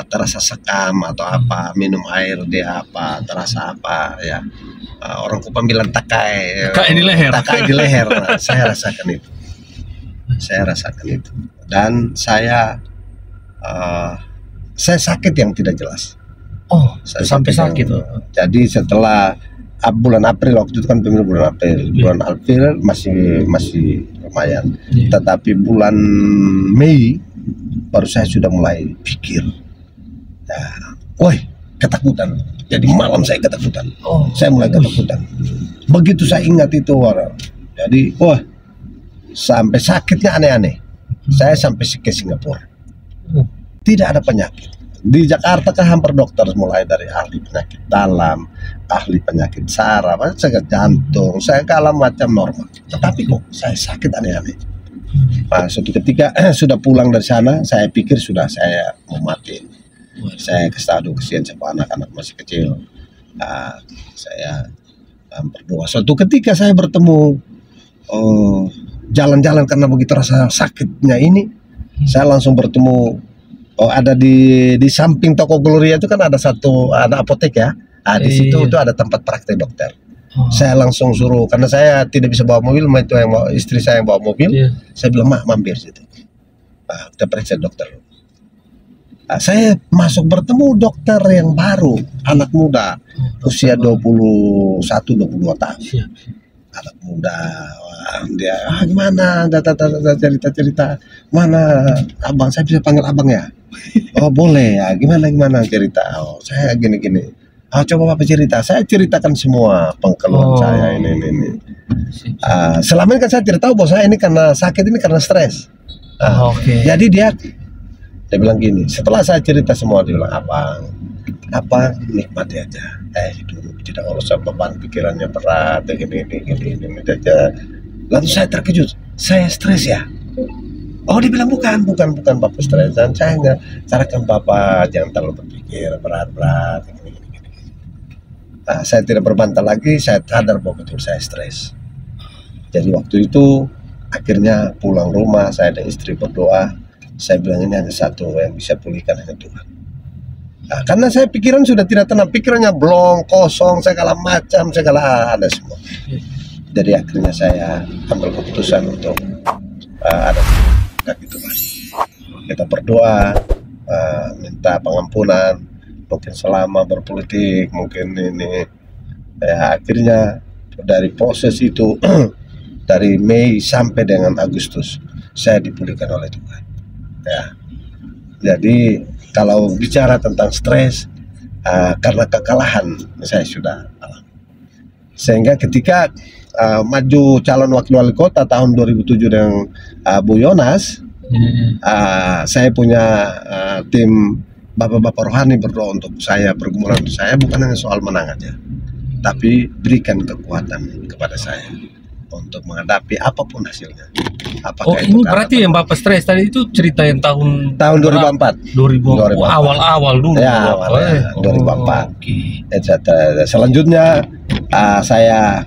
terasa sekam atau apa, minum air dia terasa ya. Orang Kupang bilang takai di leher. Nah, saya rasakan itu. Dan saya saya sakit yang tidak jelas. Oh, Saya sampai sakit. Jadi setelah bulan April, waktu itu kan pemilu bulan April. Bulan April masih lumayan. Tetapi bulan Mei baru saya sudah mulai pikir. Woi, ketakutan. Jadi malam saya ketakutan. Saya mulai ketakutan. Begitu saya ingat itu orang. Jadi, wah, sampai sakitnya aneh-aneh. Saya sampai ke Singapura. Tidak ada penyakit. Di Jakarta kan hampir dokter, mulai dari ahli penyakit dalam, ahli penyakit saraf, sakit jantung, saya kalah macam normal. Tetapi kok saya sakit aneh-aneh. Nah, suatu ketika sudah pulang dari sana, saya pikir sudah saya mau mati. Saya kesian sama anak-anak masih kecil. Saya berdoa. Suatu ketika saya bertemu jalan-jalan karena begitu rasa sakitnya ini, saya langsung bertemu. Ada di samping toko Gloria itu kan ada apotek ya. Di situ itu ada tempat praktek dokter. Saya langsung suruh, karena saya tidak bisa bawa mobil, itu yang istri saya yang bawa mobil. Saya bilang, "Mak, mampir situ. Kita periksa dokter." Saya masuk bertemu dokter yang baru, anak muda, usia 21-22 tahun. Anak muda, dia gimana, cerita, mana abang, saya bisa panggil abang ya? Oh boleh ya, gimana cerita? Oh saya gini. Coba Bapak cerita. Saya ceritakan semua pengkeluhan saya ini. Selama ini kan saya tidak tahu bahwa saya ini karena sakit, ini karena stres. Jadi dia bilang gini. Setelah saya cerita semua, dia bilang, abang nikmati aja. Hidup tidak usah beban pikirannya berat, gini aja. Lalu saya terkejut. Saya stres ya? Oh, dia bilang bukan Bapak stres, dan saya nggak sarankan Bapak jangan terlalu berpikir berat, gini. Saya tidak berbantah lagi, saya sadar bahwa betul saya stres. Jadi waktu itu akhirnya pulang rumah, saya dan istri berdoa. Saya bilang ini hanya satu yang bisa pulihkan, hanya Tuhan. Karena saya pikiran sudah tidak tenang, pikirannya blong, kosong, segala macam, ada semua. Jadi akhirnya saya ambil keputusan untuk ada gitu Mas. Kita berdoa, minta pengampunan, mungkin selama berpolitik, mungkin ini. Akhirnya dari proses itu dari Mei sampai dengan Agustus saya dipulihkan oleh Tuhan. Jadi kalau bicara tentang stres, karena kekalahan saya sudah alami. Sehingga ketika maju calon wakil wali kota tahun 2007 dengan Bu Yonas, saya punya tim bapak-bapak rohani berdoa untuk saya, pergumulan untuk saya, bukan hanya soal menang aja, tapi berikan kekuatan kepada saya untuk menghadapi apapun hasilnya. Apakah ini berarti yang Bapak stres tadi itu cerita yang tahun 2004. 2004. Awal-awal dulu. Ya, 2004. Selanjutnya saya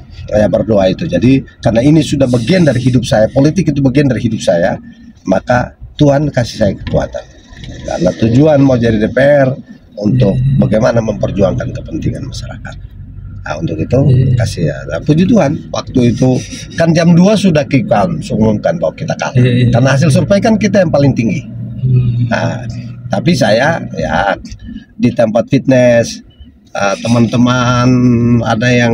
berdoa itu. Jadi karena ini sudah bagian dari hidup saya, politik itu bagian dari hidup saya, maka Tuhan kasih saya kekuatan. Karena tujuan mau jadi DPR untuk bagaimana memperjuangkan kepentingan masyarakat. Untuk itu kasih ya. Puji Tuhan, waktu itu kan jam 2 sudah umumkan bahwa kita kalah. Karena hasil survei kan kita yang paling tinggi. Tapi saya ya di tempat fitness, teman-teman ada yang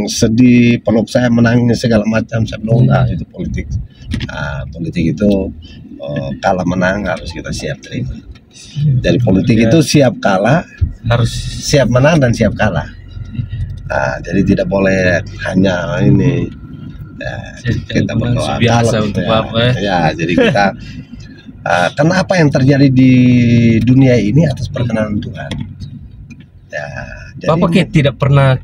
sedih, peluk saya, menangis segala macam. Saya bilang itu politik. Politik itu kalah menang harus kita siap terima. Dari politik itu siap kalah, harus siap menang dan siap kalah. Jadi tidak boleh hanya ini. Kita berdoa biasa untuk Bapak. Jadi kita karena apa yang terjadi di dunia ini atas perkenan Tuhan. Jadi, Bapak kayak tidak pernah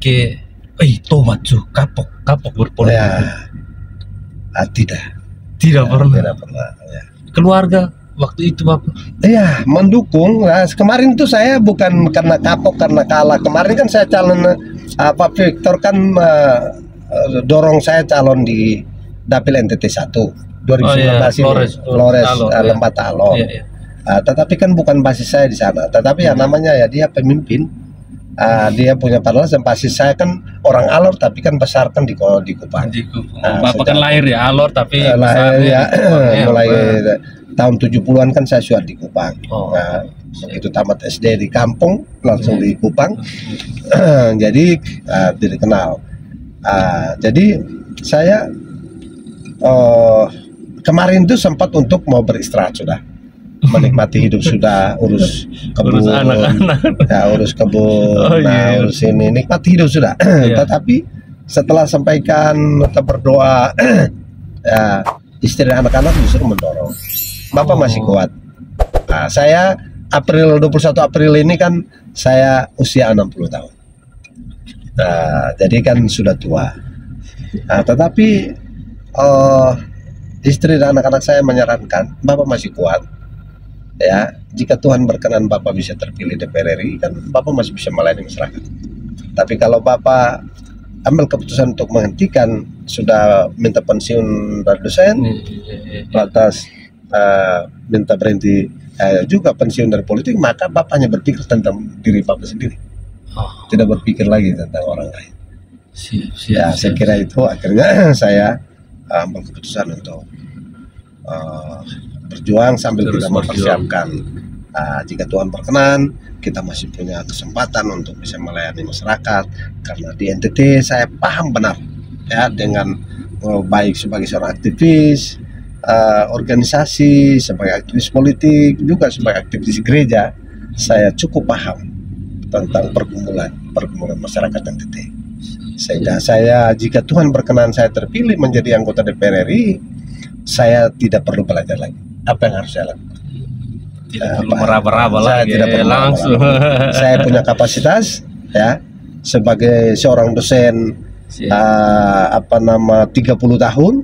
tomat kapok berpolitik. Tidak pernah. Keluarga waktu itu Bapak? Iya, mendukung. Kemarin itu saya bukan karena kapok, karena kalah. Kemarin kan saya calon Pak Victor kan dorong saya calon di Dapil NTT 1 2019 ini, Flores Lembata Alor. Tetapi kan bukan basis saya di sana. Tetapi namanya ya dia pemimpin. Dia punya parlas dan pasti saya kan orang Alor tapi kan besar kan di Kupang. Bapak kan lahir ya Alor tapi lahir ya mulai tahun 70-an kan saya sudah di Kupang. Nah, begitu tamat SD di kampung langsung di Kupang. Jadi tidak kenal. Jadi saya kemarin itu sempat untuk mau beristirahat sudah. Menikmati hidup sudah, urus kebun, urus anak-anak, ya, urus kebun, urus ini, nikmati hidup sudah. Tetapi setelah sampaikan atau berdoa, ya, istri dan anak-anak justru mendorong. Bapak masih kuat. Nah, saya 21 April ini kan saya usia 60 tahun. Nah, jadi kan sudah tua. Nah, tetapi istri dan anak-anak saya menyarankan, Bapak masih kuat. Ya, jika Tuhan berkenan Bapak bisa terpilih DPR RI, kan Bapak masih bisa melayani masyarakat. Tapi kalau Bapak ambil keputusan untuk menghentikan, sudah minta pensiun dari dosen, lantas minta berhenti juga pensiun dari politik, maka Bapak hanya berpikir tentang diri Bapak sendiri, tidak berpikir lagi tentang orang lain. Saya kira itu akhirnya saya ambil keputusan untuk berjuang sambil kita mempersiapkan jika Tuhan berkenan kita masih punya kesempatan untuk bisa melayani masyarakat, karena di NTT saya paham benar ya dengan baik sebagai seorang aktivis organisasi, sebagai aktivis politik, juga sebagai aktivis gereja, saya cukup paham tentang pergumulan masyarakat NTT. Sehingga saya, jika Tuhan berkenan saya terpilih menjadi anggota DPR RI, saya tidak perlu belajar lagi. Apa yang harus saya lakukan? Tidak perlu meraba-raba lagi. Tidak perlu langsung. Saya punya kapasitas, ya, sebagai seorang dosen 30 tahun,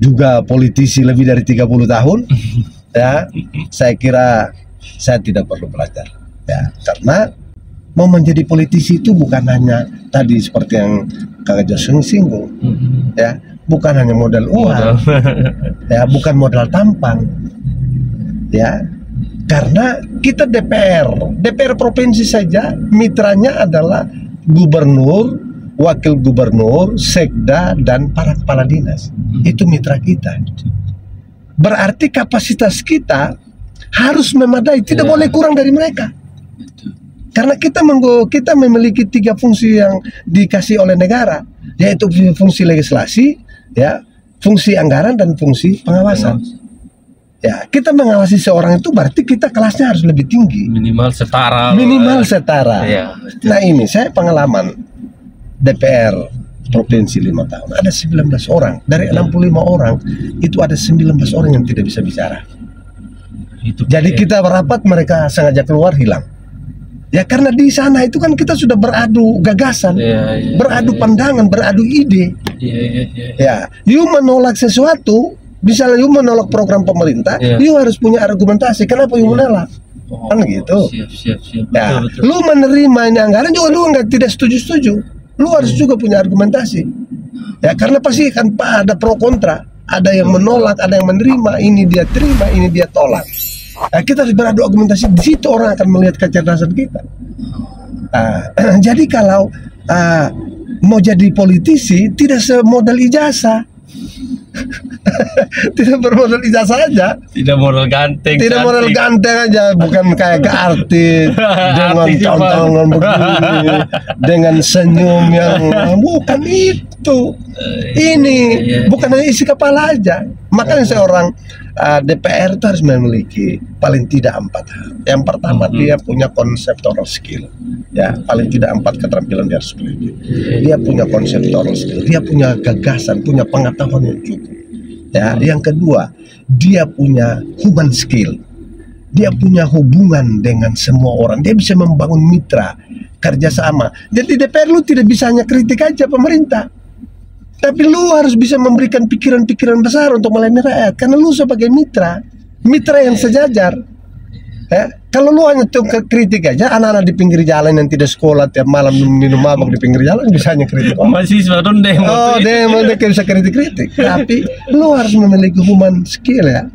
juga politisi lebih dari 30 tahun, ya. Saya kira saya tidak perlu belajar, ya, karena mau menjadi politisi itu bukan hanya tadi seperti yang Kak Joshua singgung, ya, bukan hanya modal uang, ya, bukan modal tampang, ya, karena kita DPR provinsi saja mitranya adalah gubernur, wakil gubernur, sekda, dan para kepala dinas. Itu mitra kita. Berarti kapasitas kita harus memadai, tidak boleh kurang dari mereka. Karena kita memiliki 3 fungsi yang dikasih oleh negara, yaitu fungsi legislasi, ya, fungsi anggaran, dan fungsi pengawasan. Ya, kita mengawasi seorang itu berarti kita kelasnya harus lebih tinggi. Minimal setara. Ya, nah, ini saya pengalaman DPR provinsi 5 tahun. Ada 19 orang dari 65 orang itu ada 19 orang yang tidak bisa bicara. Jadi kita rapat, mereka sengaja keluar, hilang. Ya, karena di sana itu kan kita sudah beradu gagasan, beradu pandangan, beradu ide. Ya, you menolak sesuatu, misalnya you menolak program pemerintah, you harus punya argumentasi. Kenapa you menolak? Kan gitu. Ya, betul. Lu menerima ini anggaran juga lu tidak setuju. Lu harus juga punya argumentasi. Ya, karena pasti kan ada pro kontra, ada yang menolak, ada yang menerima, ini dia terima, ini dia tolak. Nah, kita harus beradu argumentasi, di situ orang akan melihat kecerdasan kita. Jadi kalau mau jadi politisi tidak semodal ijazah. Tidak bermodal ijazah aja, tidak modal ganteng aja, bukan kayak ke artis dengan tontonan begini, dengan senyum yang bukan itu. Ini bukan hanya isi kepala aja. Makanya seorang DPR itu harus memiliki paling tidak 4 hal. Yang pertama, dia punya conceptual skill, ya, paling tidak 4 keterampilan dia harus miliki. Dia punya conceptual skill, dia punya gagasan, punya pengetahuan yang cukup, ya. Yang kedua, dia punya human skill, dia punya hubungan dengan semua orang, dia bisa membangun mitra, kerjasama. Jadi DPR lu tidak bisa hanya kritik aja pemerintah, tapi lu harus bisa memberikan pikiran-pikiran besar untuk melayani rakyat, karena lu sebagai mitra yang sejajar. Ya, kalau lu hanya kritik aja, anak-anak di pinggir jalan yang tidak sekolah tiap malam minum mabuk di pinggir jalan bisa hanya kritik. Mahasiswa dong demo. Demo mereka bisa kritik. Tapi lu harus memiliki human skill, ya.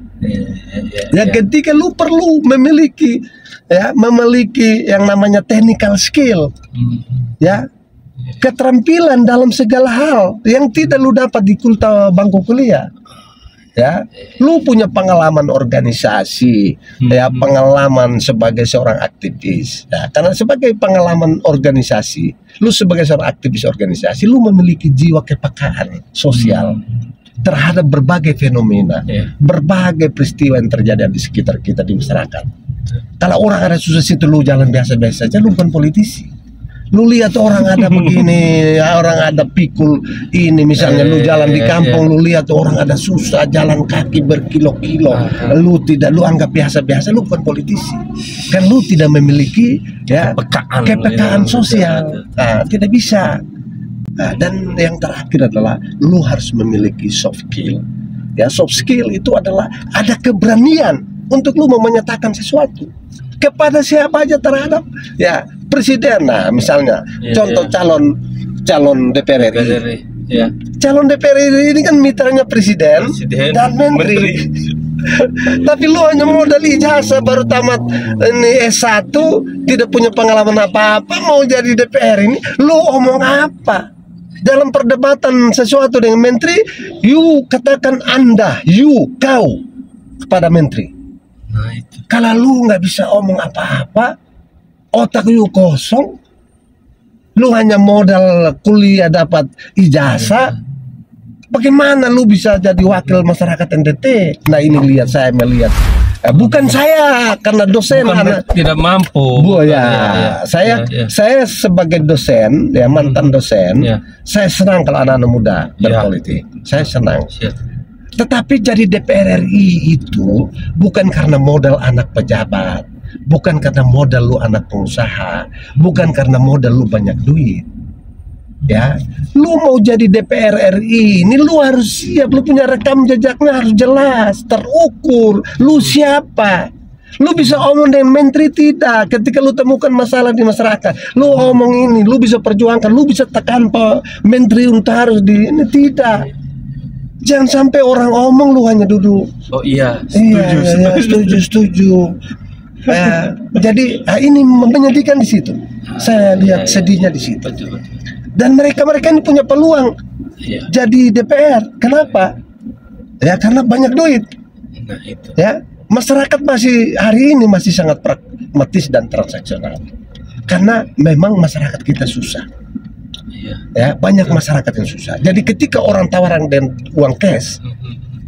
Ya, ketika lu perlu memiliki ya, memiliki yang namanya technical skill, ya, keterampilan dalam segala hal yang tidak lu dapat di bangku kuliah. Ya, lu punya pengalaman organisasi, ya, pengalaman sebagai seorang aktivis. Ya, karena sebagai pengalaman organisasi, lu sebagai seorang aktivis organisasi, lu memiliki jiwa kepekaan sosial terhadap berbagai fenomena, berbagai peristiwa yang terjadi di sekitar kita di masyarakat. Kalau orang ada susah situ lu jalan biasa-biasa saja, lu bukan politisi. Lu lihat orang ada begini, orang ada pikul ini, misalnya lu jalan di kampung, lu lihat orang ada susah jalan kaki berkilo-kilo, lu anggap biasa-biasa, lu bukan politisi, kan lu tidak memiliki ya kepekaan sosial, tidak bisa. Dan yang terakhir adalah lu harus memiliki soft skill. Ya, soft skill itu adalah ada keberanian untuk lu menyatakan sesuatu kepada siapa aja terhadap ya presiden. Nah, misalnya contoh calon DPR RI. Calon DPR RI ini kan mitranya presiden dan menteri. Tapi lu hanya modal ijazah baru tamat ini S1, tidak punya pengalaman apa-apa, mau jadi DPR ini, lu omong apa? Dalam perdebatan sesuatu dengan menteri, you katakan Anda, kau kepada menteri. Nah, itu. Kalau lu nggak bisa omong apa-apa, otak lu kosong, lu hanya modal kuliah dapat ijazah, bagaimana lu bisa jadi wakil masyarakat NTT? Nah, ini saya melihat, bukan saya karena dosen, tidak mampu. Saya sebagai dosen, ya, mantan dosen, saya senang kalau anak-anak muda berpolitik, saya senang. Tetapi jadi DPR RI itu bukan karena modal anak pejabat, bukan karena modal lu anak pengusaha, bukan karena modal lu banyak duit. Ya, lu mau jadi DPR RI ini lu harus siap, lu punya rekam jejaknya harus jelas, terukur. Lu siapa? Lu bisa omong dengan menteri tidak? Ketika lu temukan masalah di masyarakat, lu omong ini, lu bisa perjuangkan, lu bisa tekan Pak Menteri untuk harus di ini tidak. Jangan sampai orang omong lu hanya duduk. Oh iya, setuju. Jadi ini menyedihkan di situ. Saya lihat sedihnya di situ. Dan mereka ini punya peluang jadi DPR. Kenapa? Ya karena banyak duit. Nah, itu. Ya, masyarakat hari ini masih sangat pragmatis dan transaksional. Karena memang masyarakat kita susah. Ya, banyak masyarakat yang susah. Jadi ketika orang tawaran dan uang cash,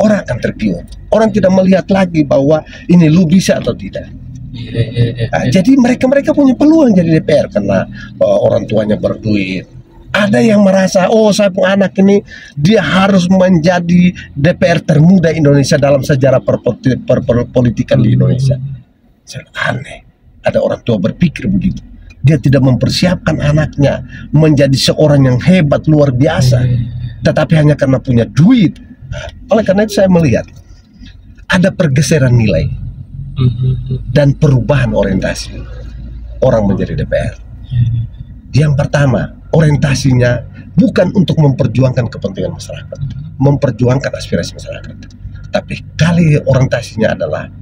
orang akan tergiur. Orang tidak melihat lagi bahwa ini lu bisa atau tidak. Jadi mereka punya peluang jadi DPR karena orang tuanya berduit. Ada yang merasa, oh saya punya anak ini dia harus menjadi DPR termuda Indonesia dalam sejarah perpolitikan di Indonesia. Aneh. Ada orang tua berpikir begitu. Dia tidak mempersiapkan anaknya menjadi seorang yang hebat luar biasa, tetapi hanya karena punya duit. Oleh karena itu saya melihat ada pergeseran nilai dan perubahan orientasi orang menjadi DPR. Yang pertama, orientasinya bukan untuk memperjuangkan kepentingan masyarakat, memperjuangkan aspirasi masyarakat, tapi kali orientasinya adalah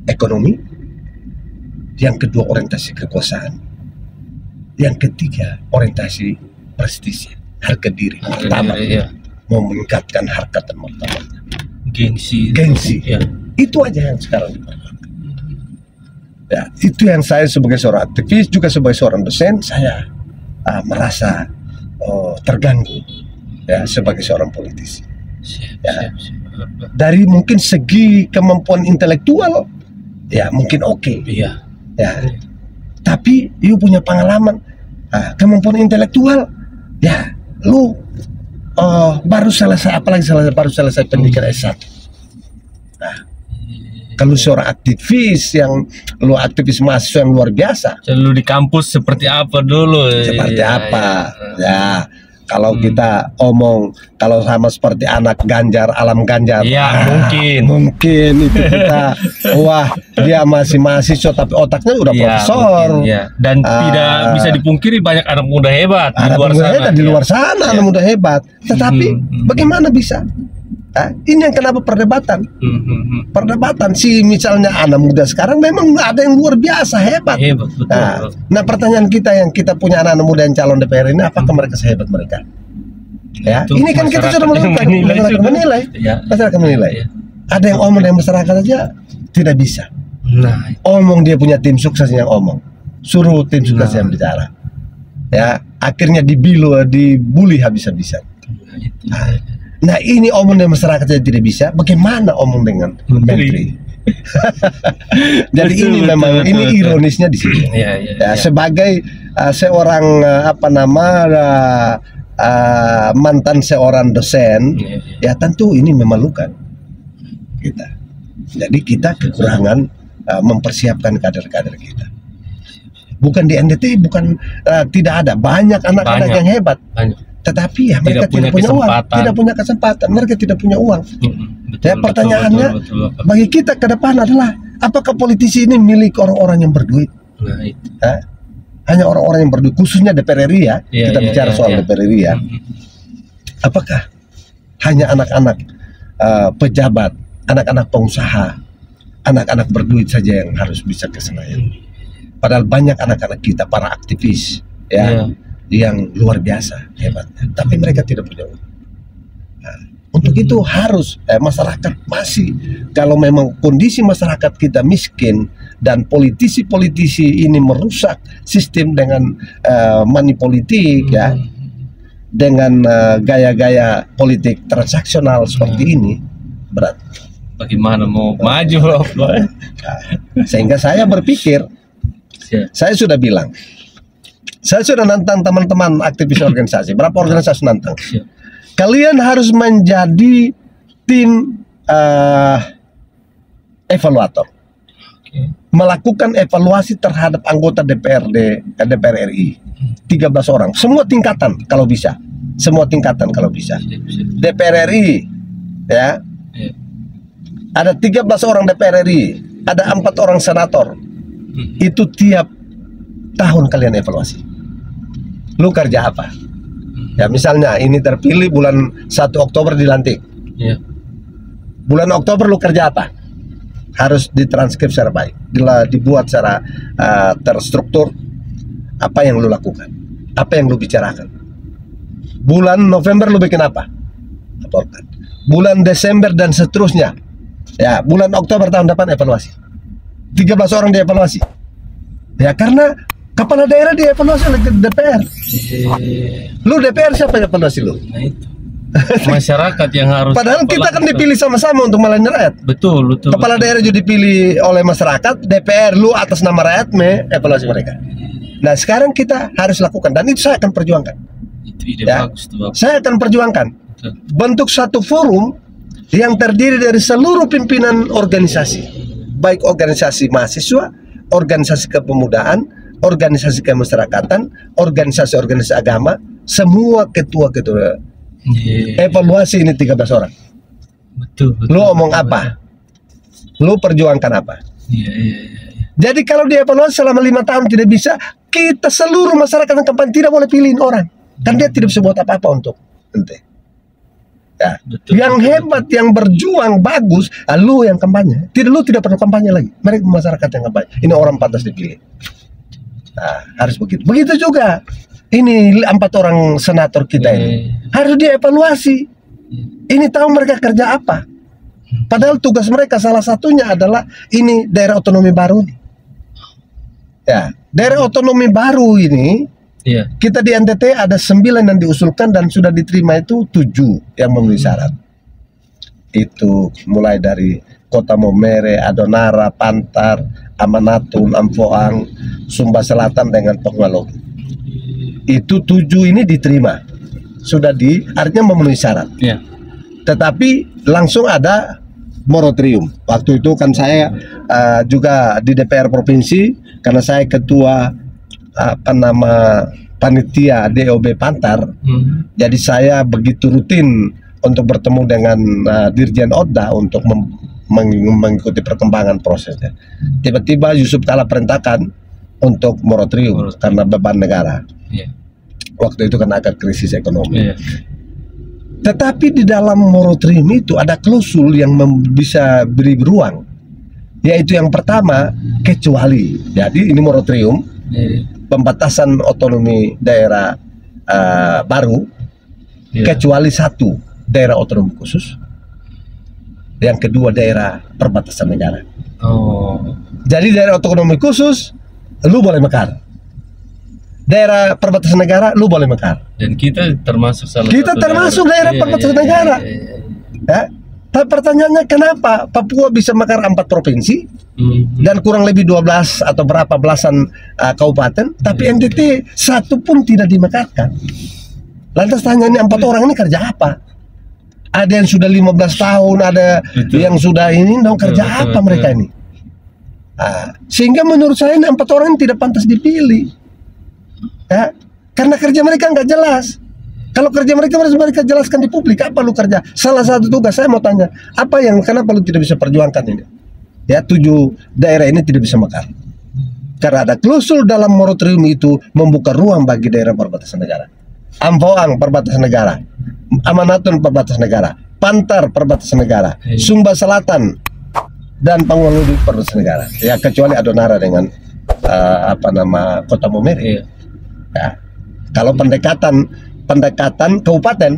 ekonomi. Yang kedua, orientasi kekuasaan. Yang ketiga, orientasi prestisi, harga diri, martabat, mau meningkatkan harkat dan martabat, gengsi. Ya. Itu aja yang sekarang diperlukan. Ya, itu yang saya sebagai seorang aktivis, juga sebagai seorang dosen, saya merasa terganggu, ya, sebagai seorang politisi. Dari mungkin segi kemampuan intelektual, ya mungkin oke. Ya. Tapi you punya pengalaman, kemampuan intelektual, ya lu baru selesai pendidikan S1. Nah, kalau seorang aktivis yang lu aktivis mahasiswa yang luar biasa, lu di kampus seperti apa dulu? Seperti apa? Ya. Kalau kita omong, kalau sama seperti anak Ganjar, Alam Ganjar, mungkin itu kita, wah dia masih mahasiswa tapi otaknya udah profesor. Dan tidak bisa dipungkiri banyak anak muda hebat di luar sana. Anak muda hebat. Tetapi bagaimana bisa? Ini yang kenapa perdebatan. Perdebatan si misalnya anak muda sekarang memang ada yang luar biasa hebat. Betul. Nah, pertanyaan kita yang kita punya anak muda yang calon DPR ini, apakah mereka sehebat mereka? Ya, Itu ini kan kita sudah melakukan menilai. Masyarakat menilai. Ada yang omong dari masyarakat saja tidak bisa. Nah, Omong dia punya tim suksesnya yang omong. Suruh tim sukses yang bicara. Ya, akhirnya dibully habis-habisan. Nah, ini omong dari masyarakat saja tidak bisa. Bagaimana omong dengan menteri? Jadi Betul, ini memang betul. ironisnya di sini. Ya, sebagai seorang mantan seorang dosen, ya tentu ini memalukan kita. Jadi kita kekurangan mempersiapkan kader-kader kita. Bukan di NDT, tidak ada banyak anak-anak yang hebat. Tetapi ya mereka tidak punya uang, tidak punya kesempatan, mereka tidak punya uang. Ya, pertanyaannya bagi kita ke depan adalah apakah politisi ini milik orang-orang yang berduit? Nah, itu. Hanya orang-orang yang berduit, khususnya DPR RI ya. Kita bicara soal DPR RI ya. Apakah hanya anak-anak pejabat, anak-anak pengusaha, anak-anak berduit saja yang harus bisa ke Senayan? Padahal banyak anak-anak kita, para aktivis ya. Yang luar biasa hebatnya, tapi mereka tidak punya uang. Nah, untuk itu harus masyarakat masih, kalau memang kondisi masyarakat kita miskin dan politisi-politisi ini merusak sistem dengan money politik ya, dengan gaya-gaya politik transaksional seperti ini, berat. Bagaimana mau maju? Sehingga saya berpikir, saya sudah bilang. Saya sudah nantang teman-teman aktivis organisasi. Berapa organisasi nantang? Kalian harus menjadi tim evaluator. Melakukan evaluasi terhadap anggota DPR RI. 13 orang. Semua tingkatan kalau bisa. Semua tingkatan kalau bisa. DPR RI ya. Ada 13 orang DPR RI. Ada 4 orang senator. Itu tiap tahun kalian evaluasi. Lu kerja apa? Ya misalnya ini terpilih bulan 1 Oktober dilantik. Bulan Oktober lu kerja apa? Harus ditranskrip secara baik, dibuat secara terstruktur. Apa yang lu lakukan? Apa yang lu bicarakan? Bulan November lu bikin apa? Laporkan. Bulan Desember dan seterusnya. Ya, bulan Oktober tahun depan evaluasi. 13 orang dievaluasi. Ya karena kepala daerah dievaluasi oleh DPR. Lu DPR siapa yang evaluasi lu? Nah itu. Masyarakat yang harus. Padahal kita kan dipilih sama-sama untuk melayani rakyat. Betul. Kepala daerah juga dipilih oleh masyarakat, DPR lu atas nama rakyat evaluasi mereka. Nah sekarang kita harus lakukan dan itu saya akan perjuangkan. Itu ide bagus tuh. Saya akan perjuangkan. Bentuk satu forum yang terdiri dari seluruh pimpinan organisasi, baik organisasi mahasiswa, organisasi kepemudaan, organisasi kemasyarakatan, organisasi-organisasi agama, semua ketua-ketua evaluasi ini 13 orang. Betul. Lu omong apa? Lu perjuangkan apa? Jadi kalau dievaluasi selama 5 tahun tidak bisa, kita seluruh masyarakat yang kampanye tidak boleh pilihin orang, kan dia tidak bisa buat apa-apa untuk ente. Ya. Yang hebat, yang berjuang bagus, lu yang kampanye. Lu tidak perlu kampanye lagi. Mereka masyarakat yang kampanye. Ini orang pantas dipilih. Nah, harus begitu. Begitu juga. Ini 4 orang senator kita ini harus dievaluasi. Ini tahu mereka kerja apa. Padahal tugas mereka salah satunya adalah ini daerah otonomi baru. Ya, daerah otonomi baru ini. Kita di NTT ada 9 yang diusulkan dan sudah diterima itu 7 yang memenuhi syarat. Itu mulai dari Kota Momere, Adonara, Pantar, Amanatul, Amfoang, Sumba Selatan dengan Pengualo. Itu 7 ini diterima. Sudah artinya memenuhi syarat. Tetapi langsung ada moratorium. Waktu itu kan saya juga di DPR provinsi karena saya ketua panitia DOB Pantar. Jadi saya begitu rutin untuk bertemu dengan Dirjen Oda untuk mengikuti perkembangan prosesnya. Tiba-tiba Yusuf Kala perintahkan untuk moratorium karena beban negara. Waktu itu kan agak krisis ekonomi. Tetapi di dalam moratorium itu ada klausul yang bisa beri ruang, yaitu yang pertama, kecuali. Jadi ini moratorium pembatasan otonomi daerah baru, kecuali satu, daerah otonomi khusus, yang kedua daerah perbatasan negara. Jadi daerah otonomi khusus lu boleh mekar, daerah perbatasan negara lu boleh mekar. Dan kita termasuk Kita termasuk daerah perbatasan negara. Ya. Tapi pertanyaannya, kenapa Papua bisa mekar 4 provinsi dan kurang lebih 12 atau berapa belasan kabupaten, tapi NTT satu pun tidak dimekarkan? Lantas tanya, ini 4 orang ini kerja apa? Ada yang sudah 15 tahun, ada yang sudah ini, dong kerja apa mereka ini? Sehingga menurut saya ini 4 orang ini tidak pantas dipilih, ya, karena kerja mereka nggak jelas. Kalau kerja mereka harus mereka jelaskan di publik, apa lu kerja? Salah satu tugas saya mau tanya, kenapa lu tidak bisa perjuangkan ini? Ya, 7 daerah ini tidak bisa mekar karena ada klausul dalam moratorium itu membuka ruang bagi daerah perbatasan negara. Ampoang perbatasan negara, Amanatun perbatasan negara, Pantar perbatasan negara, Sumba Selatan dan Pangualudu perbatasan negara. Ya, kecuali Adonara dengan Kota Momere. Ya. Kalau pendekatan kabupaten,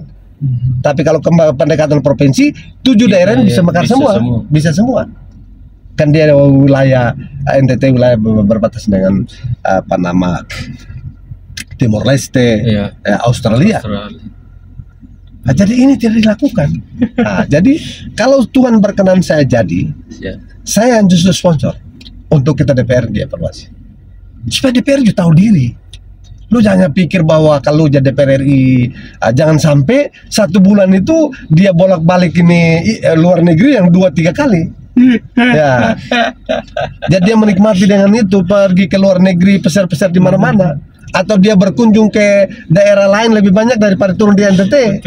tapi kalau pendekatan provinsi, 7 daerah bisa mekar semua, bisa semua. Kan dia wilayah NTT, wilayah berbatasan dengan Timor Leste, Australia. Nah, jadi ini tidak dilakukan. Jadi kalau Tuhan berkenan saya jadi, saya justru sponsor untuk kita DPR dievaluasi, supaya DPR juga tahu diri. Lu jangan pikir bahwa kalau jadi DPR RI, jangan sampai 1 bulan itu dia bolak-balik ini luar negeri yang 2-3 kali. Ya. Jadi dia menikmati dengan itu, pergi ke luar negeri, pesar-pesar di mana-mana, atau dia berkunjung ke daerah lain lebih banyak daripada turun di NTT.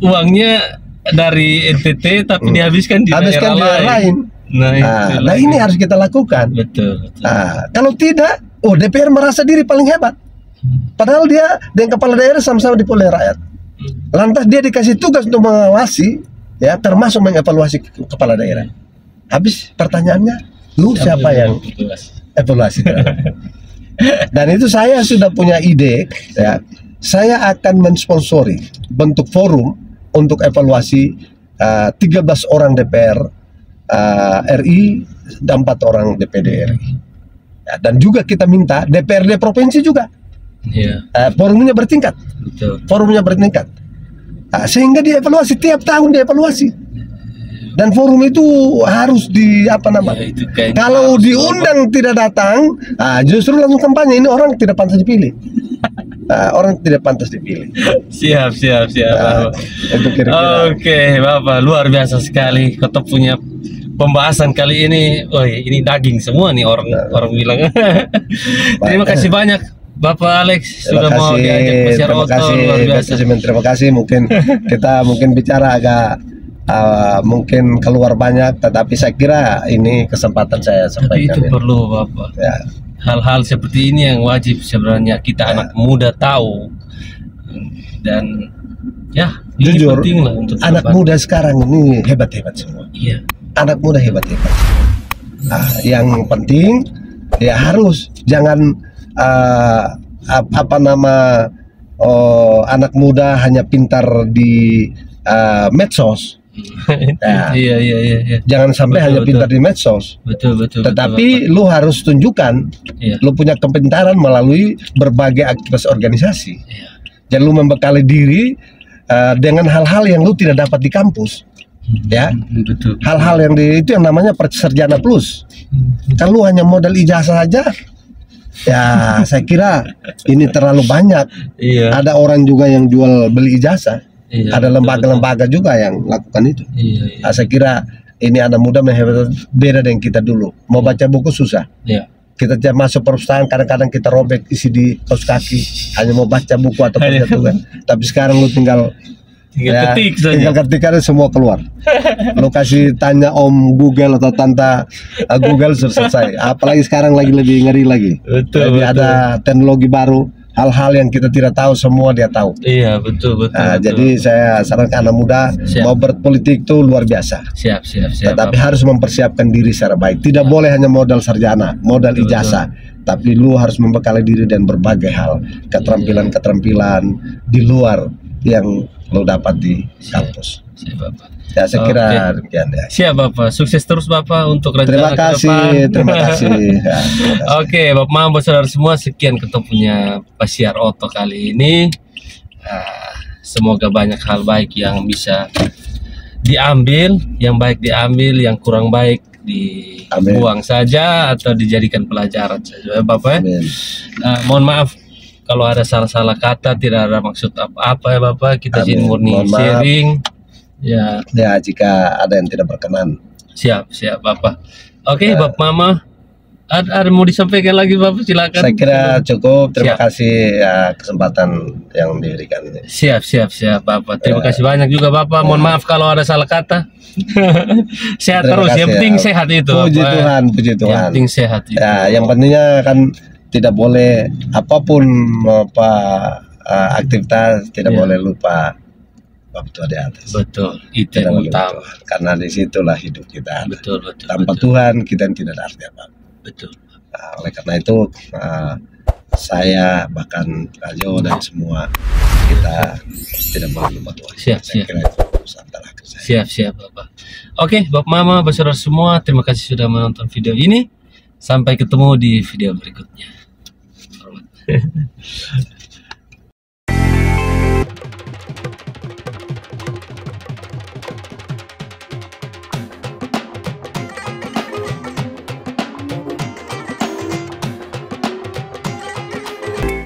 Uangnya dari NTT tapi dihabiskan di daerah lain. Nah, ini harus kita lakukan. Betul. Kalau tidak, DPR merasa diri paling hebat. Padahal dia dengan kepala daerah sama-sama dipilih rakyat. Lantas dia dikasih tugas untuk mengawasi, ya, termasuk mengevaluasi kepala daerah. Habis pertanyaannya, lu siapa yang evaluasi? Dan itu saya sudah punya ide, ya. Saya akan mensponsori bentuk forum untuk evaluasi 13 orang DPR RI dan 4 orang DPD RI. Ya, dan juga kita minta DPRD provinsi juga. Forumnya bertingkat. Forumnya bertingkat. Sehingga dievaluasi tiap tahun, dievaluasi. Dan forum itu harus kalau diundang tidak datang, justru langsung kampanye, ini orang tidak pantas dipilih. Orang tidak pantas dipilih. Siap. Oke, Bapak, luar biasa sekali. Kita punya pembahasan kali ini. Ini daging semua nih orang bilang. Terima kasih banyak Bapak Alex sudah mau diajak share auto, luar biasa. Terima kasih. Mungkin kita bicara agak mungkin keluar banyak, tetapi saya kira ini kesempatan saya sampaikan. Tapi itu perlu, Bapak. Ya. Hal-hal seperti ini yang wajib sebenarnya kita anak muda tahu. Dan ya, ini jujur, penting lah untuk anak muda sekarang ini hebat-hebat semua. Iya. Anak muda hebat-hebat. Yang penting ya harus jangan anak muda hanya pintar di medsos. Iya. Jangan sampai hanya pintar di medsos. Betul. Tetapi lu harus tunjukkan lu punya kepintaran melalui berbagai aktivitas organisasi. Jangan lu membekali diri dengan hal-hal yang lu tidak dapat di kampus. Ya, hal-hal yang itu yang namanya sarjana plus. Kalau hanya modal ijazah saja, ya saya kira ini terlalu banyak. Ada orang juga yang jual beli ijazah. Ada lembaga-lembaga juga yang lakukan itu. Saya kira ini anak muda beda dengan kita dulu. Mau baca buku susah. Kita masuk perpustakaan, kadang-kadang kita robek isi di kaos kaki, hanya mau baca buku atau baca tugas. Tapi sekarang lu tinggal ketik saja. Tinggal ketikkan semua keluar. Lu kasih tanya Om Google atau Tante Google selesai. Apalagi sekarang lagi lebih ngeri lagi. Jadi ada teknologi baru. hal-hal yang kita tidak tahu semua dia tahu. Iya, betul, betul. Nah, betul. jadi saya sarankan anak muda mau berpolitik itu luar biasa. Siap. Tetapi harus mempersiapkan diri secara baik. Tidak boleh hanya modal sarjana, modal ijazah, tapi lu harus membekali diri dan berbagai hal, keterampilan-keterampilan di luar yang lu dapat di kampus. Siap, Bapak. Ya, saya kira demikian ya. Siap, Bapak. Sukses terus, Bapak, untuk Terima rencana kasih. Ya, terima kasih. Oke, Bapak Mama, saudara semua, sekian ketemunya Pasiar Oto kali ini. Semoga banyak hal baik yang bisa diambil, yang baik diambil, yang kurang baik dibuang saja atau dijadikan pelajaran saja, Bapak. Mohon maaf kalau ada salah-salah kata, tidak ada maksud apa-apa ya, Bapak. Kita sini murni sharing. Ya, jika ada yang tidak berkenan. Siap, Bapak. Oke, Bapak Mama, ada mau disampaikan lagi, Bapak? Silakan. Saya kira cukup. Terima kasih kesempatan yang diberikan. Siap, Bapak. Terima kasih banyak juga, Bapak. Mohon maaf kalau ada salah kata. Sehat terus. Yang penting sehat itu. Puji Tuhan. Yang penting sehat itu. Ya, yang pentingnya kan tidak boleh apapun aktivitas tidak boleh lupa Tua di atas. Betul, itu yang utama. Karena disitulah hidup kita. Betul. Tanpa Tuhan kita tidak ada arti apa. Betul. Nah, oleh karena itu saya bahkan Rajo dan semua kita tidak boleh lupa Tuhan. Siap. Kira itu pesan terakhir saya. Siap, Bapak. Oke, Bapak Mama, saudara semua, terima kasih sudah menonton video ini. Sampai ketemu di video berikutnya.